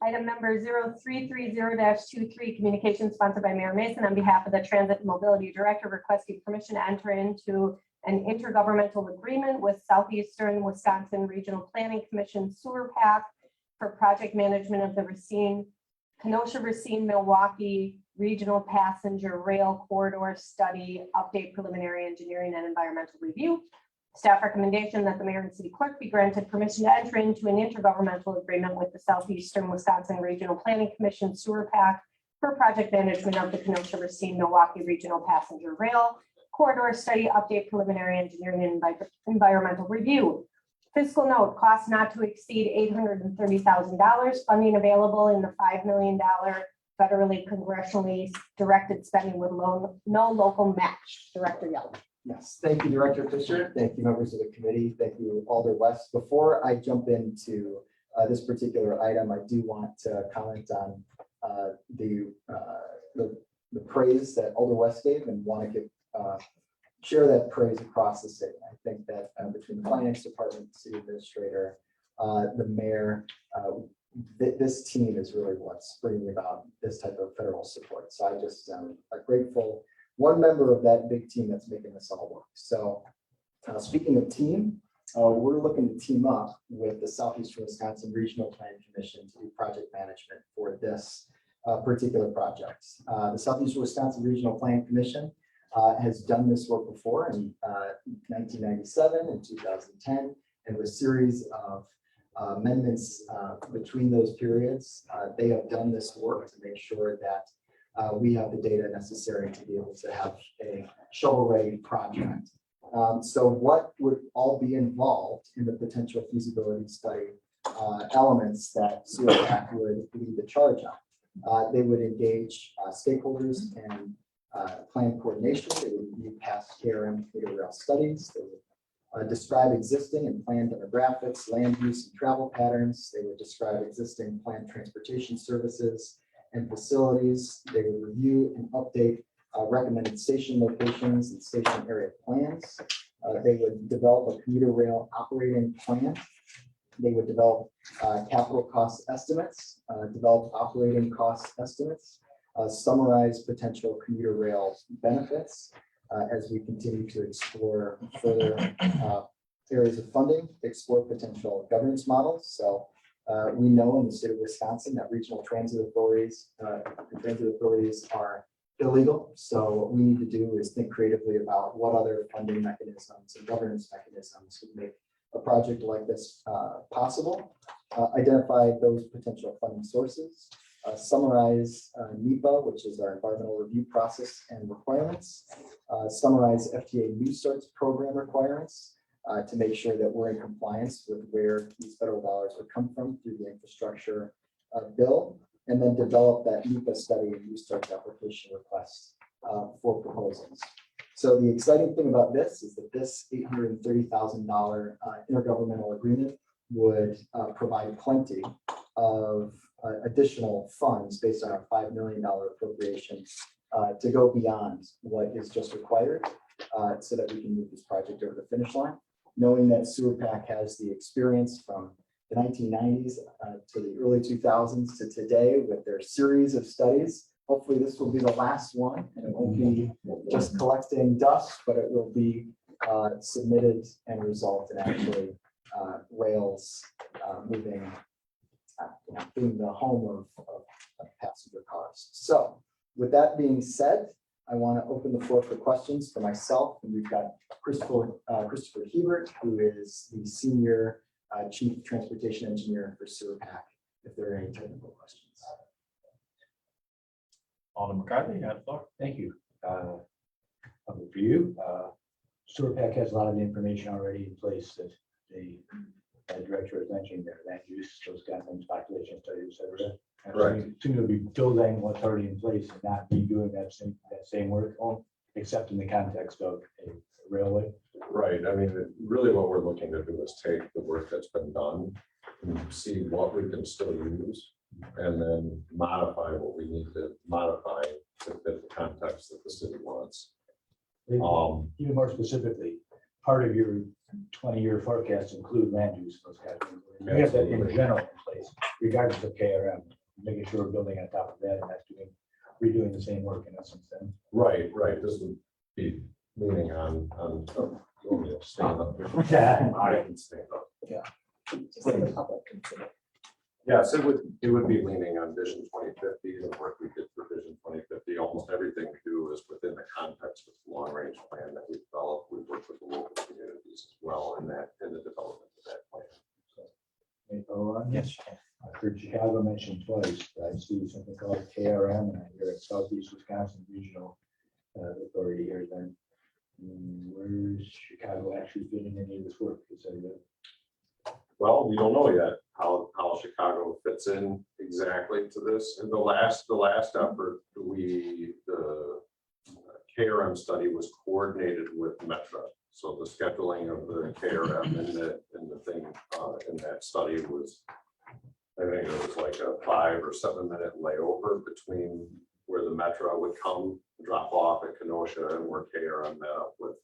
Item number 0330-23, communication sponsored by Mayor Mason on behalf of the Transit and Mobility Director, requesting permission to enter into an intergovernmental agreement with Southeastern Wisconsin Regional Planning Commission sewer path for project management of the Kenosha Racine Milwaukee Regional Passenger Rail Corridor Study, update preliminary engineering and environmental review. Staff recommendation that the mayor and city clerk be granted permission to enter into an intergovernmental agreement with the Southeastern Wisconsin Regional Planning Commission sewer path for project management of the Kenosha Racine Milwaukee Regional Passenger Rail Corridor Study, update preliminary engineering and environmental review. Fiscal note, cost not to exceed $830,000, funding available in the $5 million federally congressionally directed spending with no local match. Director Young. Yes, thank you, Director Fisher. Thank you, members of the committee. Thank you, Alder West. Before I jump into this particular item, I do want to comment on the praise that Alder West gave, and want to share that praise across the city. I think that between the finance department, the city administrator, the mayor, this team is really what's bringing about this type of federal support. So I just am grateful, one member of that big team that's making this all work. So speaking of team, we're looking to team up with the Southeastern Wisconsin Regional Planning Commission to do project management for this particular project. The Southeastern Wisconsin Regional Planning Commission has done this work before in 1997 and 2010, and with a series of amendments between those periods. They have done this work to make sure that we have the data necessary to be able to have a shovel-ready project. So what would all be involved in the potential feasibility study elements that SewerPAC would lead the charge on? They would engage stakeholders and plan coordination. They would review past KRM rail studies. They would describe existing and planned demographics, land use and travel patterns. They would describe existing planned transportation services and facilities. They would review and update recommended station locations and station area plans. They would develop a commuter rail operating plan. They would develop capital cost estimates, develop operating cost estimates, summarize potential commuter rail benefits as we continue to explore further areas of funding, explore potential governance models. So we know in the state of Wisconsin that regional transit authorities are illegal. So what we need to do is think creatively about what other funding mechanisms and governance mechanisms would make a project like this possible, identify those potential funding sources, summarize NEPA, which is our environmental review process and requirements, summarize FTA New Starts program requirements to make sure that we're in compliance with where these federal dollars would come from through the infrastructure bill, and then develop that NEPA study and New Starts application request for proposals. So the exciting thing about this is that this $830,000 intergovernmental agreement would provide plenty of additional funds based on our $5 million appropriation to go beyond what is just required so that we can move this project over the finish line. Knowing that Sewer Pack has the experience from the 1990s to the early 2000s to today with their series of studies. Hopefully this will be the last one, and it won't be just collecting dust, but it will be submitted and result in actually rails moving, being the home of passenger cars. So with that being said, I want to open the floor for questions for myself, and we've got Christopher Hebert, who is the Senior Chief Transportation Engineer for Sewer Pack, if there are any technical questions. Alderman McCarthy, you have the floor. Thank you. For you, Sewer Pack has a lot of the information already in place that the director has mentioned, their land use, those kind of things, population studies, et cetera. Right. Soon to be building what's already in place and not be doing that same work, except in the context of a railway. Right, I mean, really what we're looking to do is take the work that's been done, and see what we can still use, and then modify what we need to modify to fit the context that the city wants. Even more specifically, part of your 20-year forecast include land use, those kind of things. We have that in general in place, regardless of KRM, making sure we're building on top of that and not redoing the same work in essence then. Right, this would be leaning on, you want me to stand up? Yeah. I can stand up. Yeah. Yes, it would be leaning on Vision 2050, the work we did for Vision 2050. Almost everything we do is within the context of the long range plan that we developed. We work with the local communities as well in the development of that plan. Yes. I heard Chicago mentioned twice. I see something called KRM, and I hear it Southeast Wisconsin Regional Authority here. Then where's Chicago actually fitting any of this work? Well, we don't know yet how Chicago fits in exactly to this. And the last effort, the KRM study was coordinated with Metra. So the scheduling of the KRM in the thing in that study was, I think it was like a 5 or 7 minute layover between where the Metra would come, drop off at Kenosha, and where KRM met up with.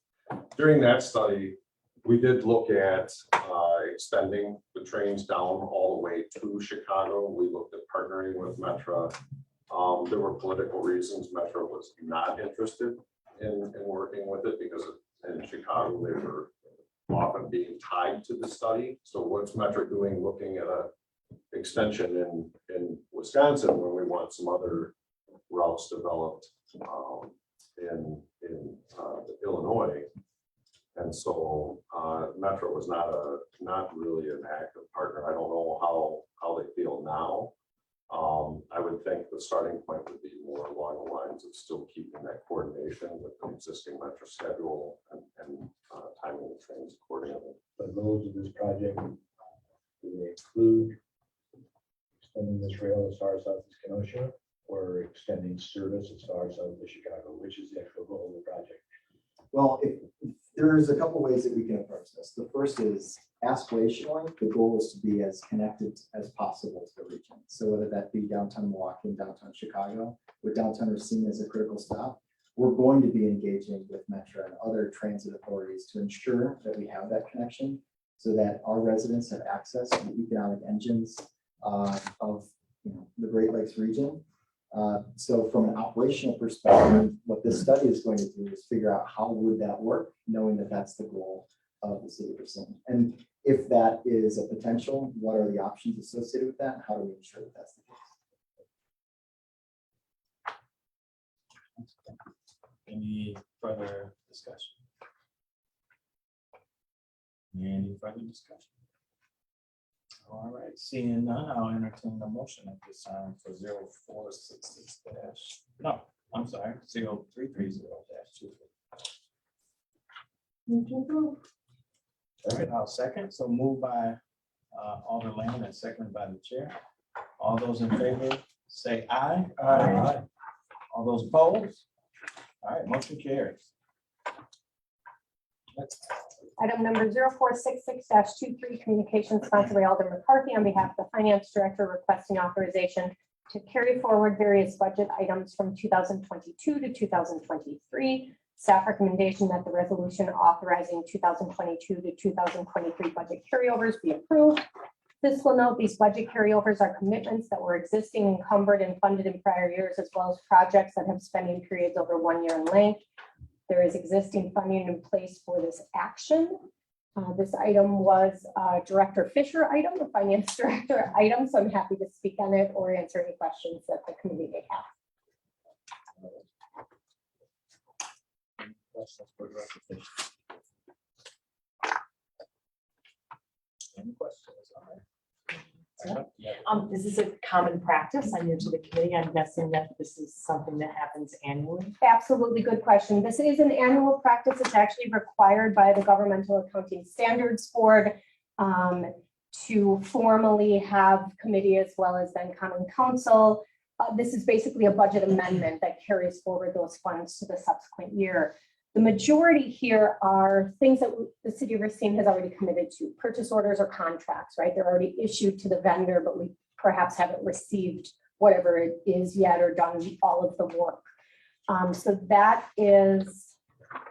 During that study, we did look at extending the trains down all the way to Chicago. We looked at partnering with Metra. There were political reasons. Metra was not interested in working with it because in Chicago, they were often being tied to the study. So what's Metra doing looking at a extension in Wisconsin when we want some other routes developed in Illinois? And so Metra was not really an active partner. I don't know how they feel now. I would think the starting point would be more along the lines of still keeping that coordination with the existing Metra schedule and timing the trains accordingly. The goals of this project, do they include extending this rail as far south as Kenosha or extending service as far south as Chicago? Which is the actual goal of the project? Well, There's a couple ways that we can approach this. The first is aspirationally, the goal is to be as connected as possible to the region. So whether that be downtown Milwaukee and downtown Chicago, with downtown Racine as a critical stop, we're going to be engaging with Metro and other transit authorities to ensure that we have that connection so that our residents have access to the economic engines of the Great Lakes region. So from an operational perspective, what this study is going to do is figure out how would that work, knowing that that's the goal of the city of Racine. And if that is a potential, what are the options associated with that? And how do we ensure that that's the case? Any further discussion? Any further discussion? All right, seeing none, I'll entertain a motion at this time for 0466 dash, no, I'm sorry, 0330 dash 23. All right, I'll second, so moved by Alder Lamb and seconded by the chair. All those in favor, say aye. Aye. All those opposed? All right, motion carries. Item number 0466-23, communication sponsored by Alder McCarthy on behalf of the Finance Director requesting authorization to carry forward various budget items from 2022 to 2023. Staff recommendation that the resolution authorizing 2022 to 2023 budget carryovers be approved. This will note these budget carryovers are commitments that were existing, encumbered, and funded in prior years, as well as projects that have spending periods over 1 year in length. There is existing funding in place for this action. This item was Director Fisher item, the Finance Director item, so I'm happy to speak on it or answer any questions that the committee may have. Questions for Director Fisher? Any questions? All right. This is a common practice. I'm new to the committee. I'm guessing that this is something that happens annually. Absolutely good question. This is an annual practice. It's actually required by the Governmental Accounting Standards Board to formally have committee as well as then common council. This is basically a budget amendment that carries forward those funds to the subsequent year. The majority here are things that the city of Racine has already committed to, purchase orders or contracts, right? They're already issued to the vendor, but we perhaps haven't received whatever it is yet or done all of the work. So that is,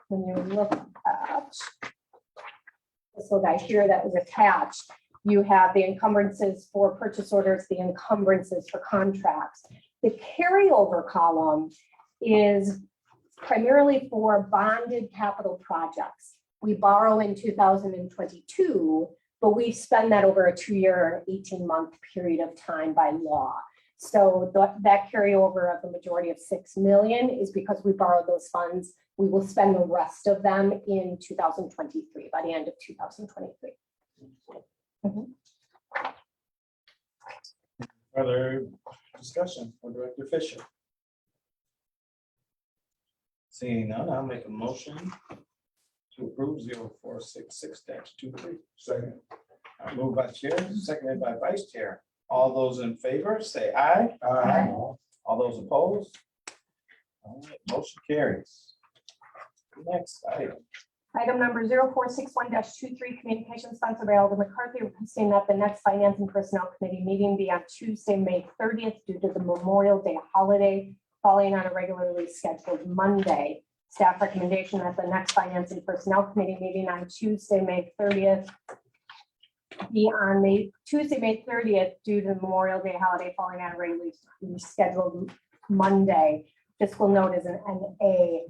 when you look at this little guy here that was attached, you have the encumbrances for purchase orders, the encumbrances for contracts. The carryover column is primarily for bonded capital projects. We borrow in 2022, but we spend that over a 2-year, 18-month period of time by law. So that carryover of the majority of $6 million is because we borrowed those funds. We will spend the rest of them in 2023, by the end of 2023. Further discussion for Director Fisher? Seeing none, I'll make a motion to approve 0466-23. Second. Moved by chair, seconded by vice chair. All those in favor, say aye. Aye. All those opposed? All right, motion carries. Next item. Item number 0461-23, communication sponsored by Alder McCarthy, requesting that the next Finance and Personnel Committee meeting be on Tuesday, May 30th, due to the Memorial Day holiday falling on a regularly scheduled Monday. Staff recommendation that the next Finance and Personnel Committee meeting on Tuesday, May 30th be on Tuesday, May 30th, due to the Memorial Day holiday falling on a regularly scheduled Monday. Fiscal note is an NA.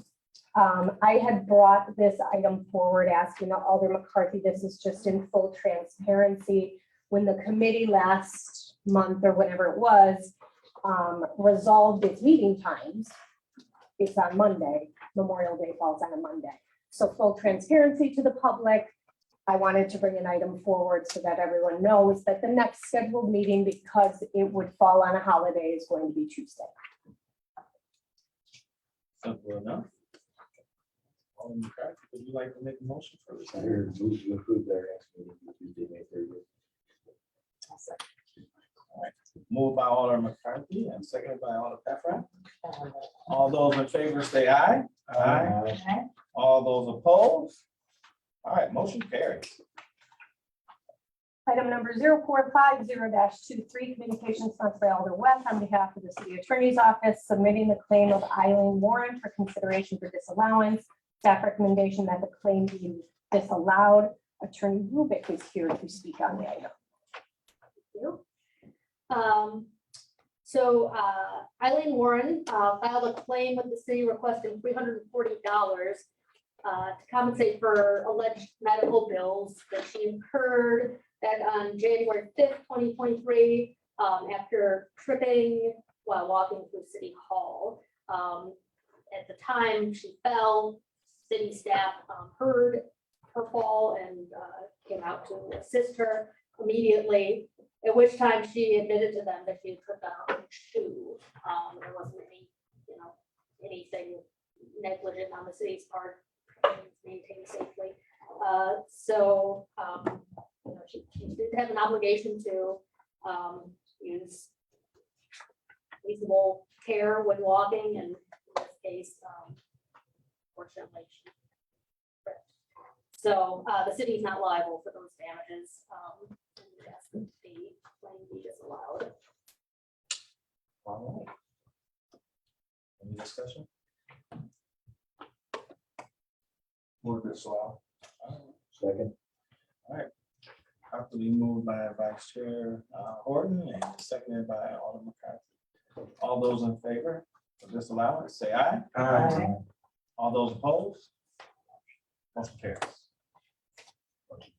I had brought this item forward asking Alder McCarthy, this is just in full transparency. When the committee last month or whenever it was, resolved its meeting times, it's on Monday, Memorial Day falls on a Monday. So full transparency to the public. I wanted to bring an item forward so that everyone knows that the next scheduled meeting, because it would fall on a holiday, is going to be Tuesday. Simple enough. Alderman McCarthy, would you like to make a motion for this? Here, move to approve their next meeting, Tuesday, May 30th. Moved by Alderman McCarthy and seconded by Alderman Paffrath. All those in favor say aye. Aye. All those opposed? All right, motion carries. Item number 0450-23, communications sponsored by Alder West on behalf of the city attorney's office, submitting the claim of Eileen Warren for consideration for disallowance. Staff recommendation that the claim be disallowed. Attorney Rubik is here to speak on the item. So Eileen Warren filed a claim with the city requesting $340 to compensate for alleged medical bills that she incurred back on January 5th, 2023, after tripping while walking through City Hall. At the time she fell, city staff heard her fall and came out to assist her immediately, at which time she admitted to them that she had tripped on her own shoe. There wasn't any, anything negligent on the city's part, maintained safely. She did have an obligation to use reasonable care when walking, and in this case, fortunately, she tripped. So the city is not liable for those damages. And we ask that the claim be disallowed. All right. Any discussion? Move this allow. Second. Properly moved by Vice Chair Horton and seconded by Alderman McCarthy. All those in favor of disallowance, say aye. Aye. All those opposed? Motion carries.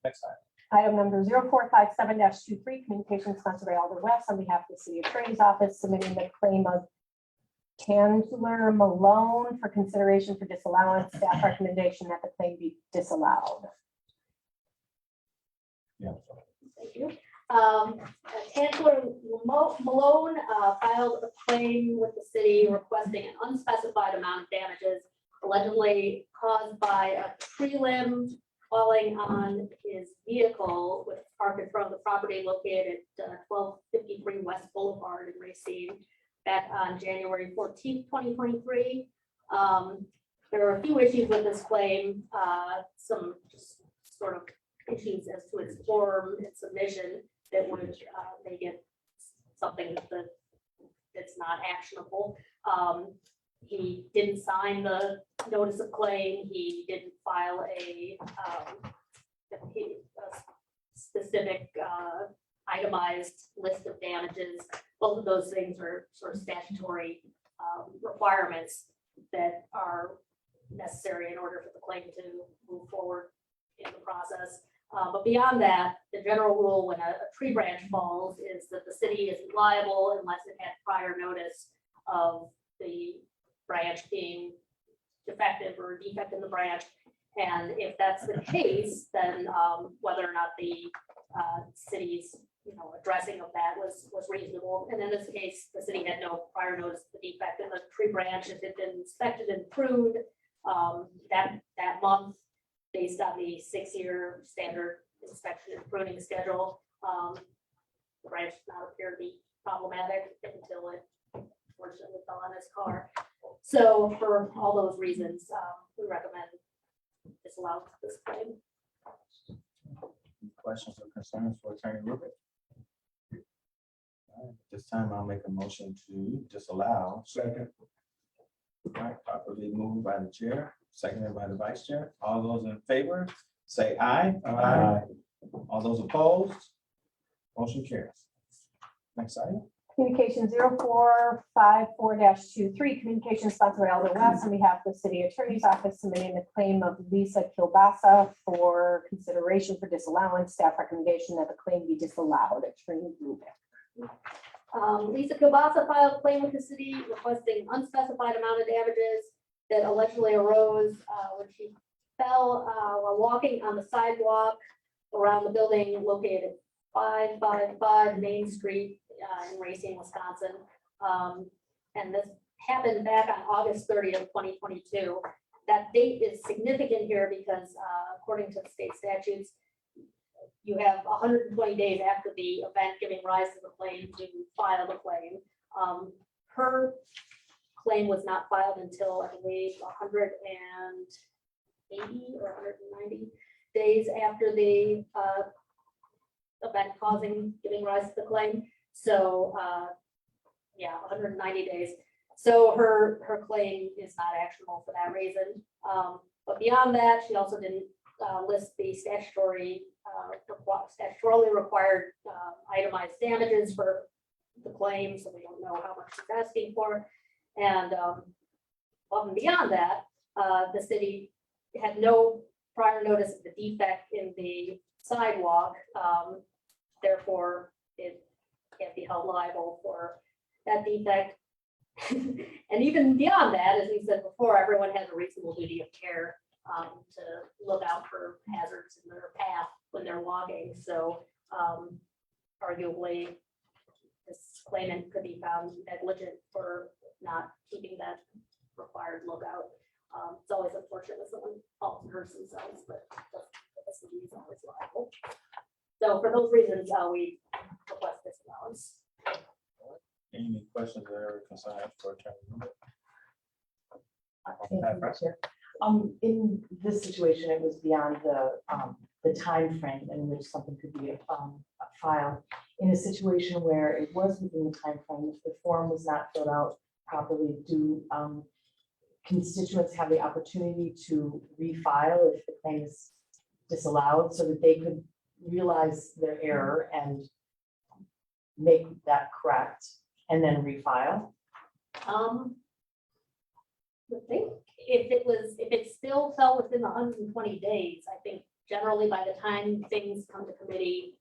Next item. Item number 0457-23, communications sponsored by Alder West on behalf of the city attorney's office, submitting the claim of Chandler Malone for consideration for disallowance. Staff recommendation that the claim be disallowed. Yeah. Thank you. Chancellor Malone filed a claim with the city requesting an unspecified amount of damages allegedly caused by a tree limb falling on his vehicle, which is parked in front of the property located at 1253 West Boulevard in Racine back on January 14th, 2023. There are a few issues with this claim, some just sort of issues as to its form and submission that would make it something that's not actionable. He didn't sign the notice of claim. He didn't file a specific itemized list of damages. Both of those things are sort of statutory requirements that are necessary in order for the claim to move forward in the process. But beyond that, the general rule when a tree branch falls is that the city is liable unless it had prior notice of the branch being defective or defect in the branch. And if that's the case, then whether or not the city's addressing of that was reasonable. And in this case, the city had no prior notice of the defect in the tree branch. It had been inspected and pruned that month based on the 6-year standard inspection and pruning schedule. The branch did not appear to be problematic until it fortunately fell on his car. So for all those reasons, we recommend disallow this claim. Questions or concerns for Attorney Rubik? All right, at this time, I'll make a motion to disallow. Second. All right, properly moved by the chair, seconded by the vice chair. All those in favor, say aye. Aye. All those opposed? Motion carries. Next item. Communication 0454-23, communication sponsored by Alder West on behalf of the city attorney's office, submitting the claim of Lisa Kilbasa for consideration for disallowance. Staff recommendation that the claim be disallowed. Attorney Rubik. Lisa Kilbasa filed a claim with the city requesting unspecified amount of damages that allegedly arose when she fell while walking on the sidewalk around the building located at 555 Main Street in Racine, Wisconsin. And this happened back on August 30th, 2022. That date is significant here because according to the state statutes, you have 120 days after the event giving rise to the claim to file the claim. Her claim was not filed until I believe 180 or 190 days after the event giving rise to the claim. So, yeah, 190 days. So her claim is not actionable for that reason. But beyond that, she also didn't list the statutorily required itemized damages for the claim, so we don't know how much she's asking for. And above and beyond that, the city had no prior notice of the defect in the sidewalk. Therefore, it can't be held liable for that defect. And even beyond that, as we said before, everyone has a reasonable duty of care to look out for hazards in their path when they're walking. So arguably, this claimant could be found negligent for not keeping that required lookout. It's always unfortunate when someone falls and hurts themselves, but the city is always liable. So for those reasons, we request this allowance. Any questions or concerns for Attorney Newman? Thank you, Mr. Chair. In this situation, it was beyond the time frame in which something could be filed. In a situation where it was within the time frame, if the form was not filled out properly, do constituents have the opportunity to refile if the claim is disallowed, so that they could realize their error and make that correct and then refile? I think if it still fell within the 120 days, I think generally by the time things come to committee,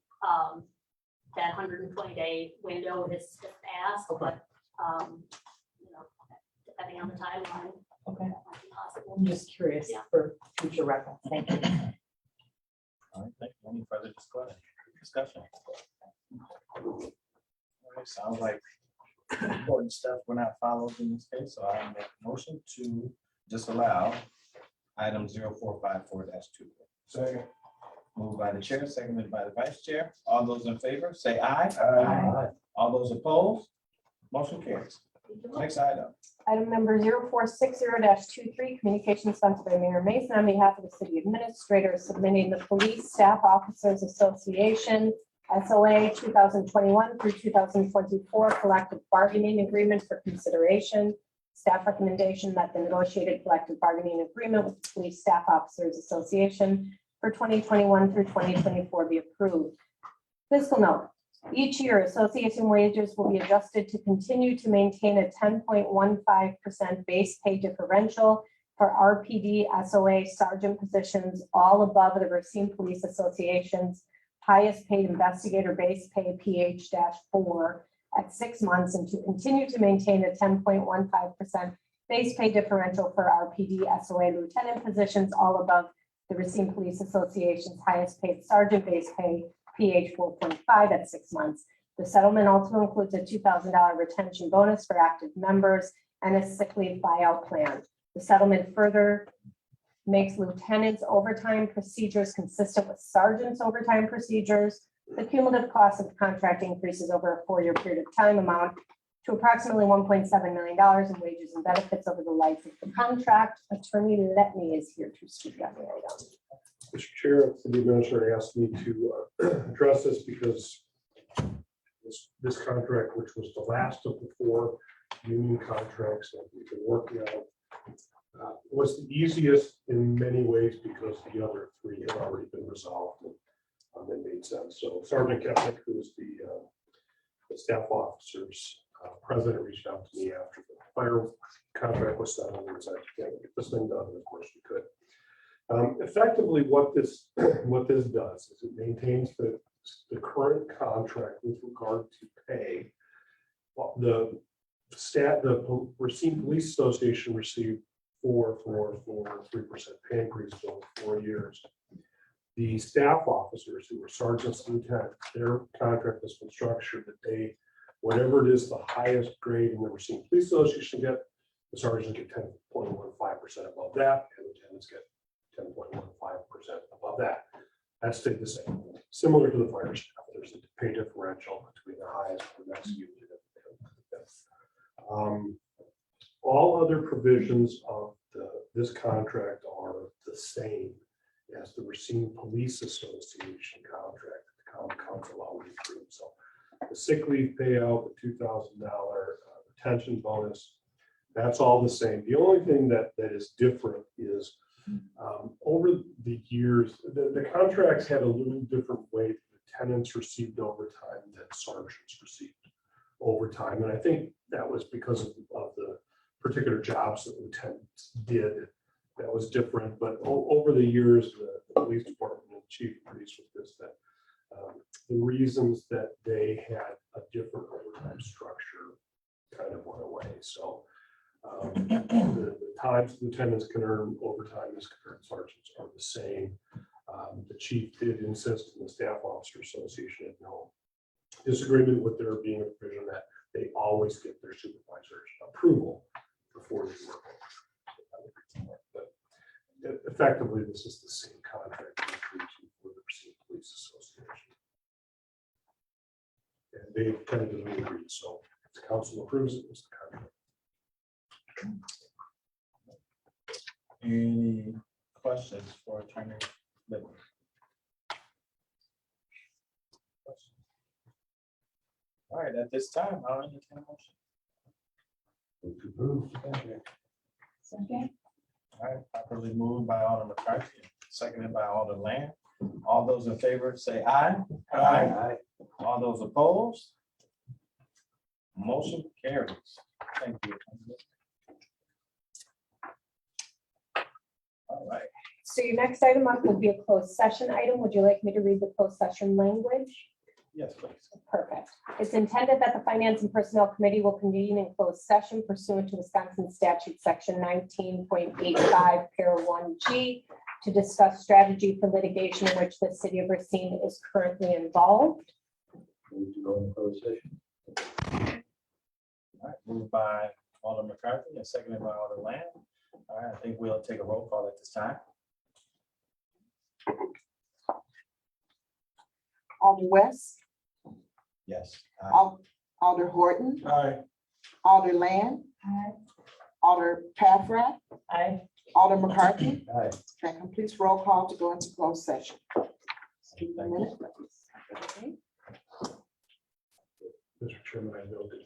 that 120-day window is just passed, but you know, depending on the timeline. Okay. That might be possible. I'm just curious for future reference. Thank you. All right, thank you. Any further discussion? All right, sounds like important stuff were not followed in this case, so I make a motion to disallow item 0454-2. Second. Moved by the chair, seconded by the vice chair. All those in favor, say aye. Aye. All those opposed, motion carries. Next item. Item number 0460-23, communication sent by Mayor Mason on behalf of the city administrator submitting the Police Staff Officers Association SOA 2021 through 2024 collective bargaining agreement for consideration. Staff recommendation that the negotiated collective bargaining agreement with the Police Staff Officers Association for 2021 through 2024 be approved. Fiscal note. Each year, association wages will be adjusted to continue to maintain a 10.15% base pay differential for RPD SOA sergeant positions, all above the Racine Police Association's highest paid investigator base pay PH-4 at 6 months, and to continue to maintain a 10.15% base pay differential for RPD SOA lieutenant positions, all above the Racine Police Association's highest paid sergeant base pay PH 4.5 at 6 months. The settlement also includes a $2,000 retention bonus for active members and a sick leave buyout plan. The settlement further makes lieutenants' overtime procedures consistent with sergeants' overtime procedures. The cumulative cost of the contract increases over a 4-year period of time amount to approximately $1.7 million in wages and benefits over the life of the contract. Attorney Letney is here to speak on the item. Mr. Chair, the administrator asked me to address this because this contract, which was the last of the 4 union contracts that we've been working on, was the easiest in many ways because the other 3 had already been resolved and it made sense. So Sergeant Kepnick, who is the staff officers president, reached out to me after the fire contract was settled and said, "Yeah, get this thing done." And of course, we could. Effectively, what this does is it maintains the current contract with regard to pay. The Racine Police Association received 3% pay increase over 4 years. The staff officers who were sergeants and lieutenants, their contract has been structured that they, whatever it is, the highest grade in the Racine Police Association get, the sergeants get 10.15% above that, and lieutenants get 10.15% above that. That stayed the same. Similar to the fire staff, there's a pay differential between the highest and the next unit. All other provisions of this contract are the same. as the Racine Police Association contract, that the county council already approved. So the sick leave payout, the $2,000 retention bonus, that's all the same. The only thing that is different is over the years, the contracts had a little different way that lieutenants received overtime than sergeants received overtime. And I think that was because of the particular jobs that lieutenants did. That was different, but over the years, the police department and chief agrees with this, that the reasons that they had a different overtime structure kind of went away. So the times lieutenants can earn overtime as compared to sergeants are the same. The chief did insist, and the Staff Officer Association had no disagreement with there being a provision that they always get their supervisor's approval before they work. But effectively, this is the same contract we agreed to for the Racine Police Association. And they tentatively agreed, so if the council approves it, it's the contract. Any questions for Attorney Lippman? All right, at this time, I'll entertain a motion. Move to approve the contract. Second. All right, properly moved by Alderman McCarthy, seconded by Alderman Land. All those in favor say aye. Aye. All those opposed? Motion carries. Thank you. All right. So your next item up would be a closed session item. Would you like me to read the closed session language? Yes, please. Perfect. It's intended that the Finance and Personnel Committee will convene in closed session pursuant to Wisconsin Statute Section 19.85, Para 1G, to discuss strategy for litigation in which the city of Racine is currently involved. Move to go into closed session. All right, moved by Alderman McCarthy and seconded by Alderman Land. All right, I think we'll take a roll call at this time. Alder West, Yes. Alder Horton, Aye. Alder Land, Aye. Alder Paffrath, Aye. Alder McCarthy. Aye. That completes roll call to go into closed session. Thank you. Minute. Mr. Chairman, I know that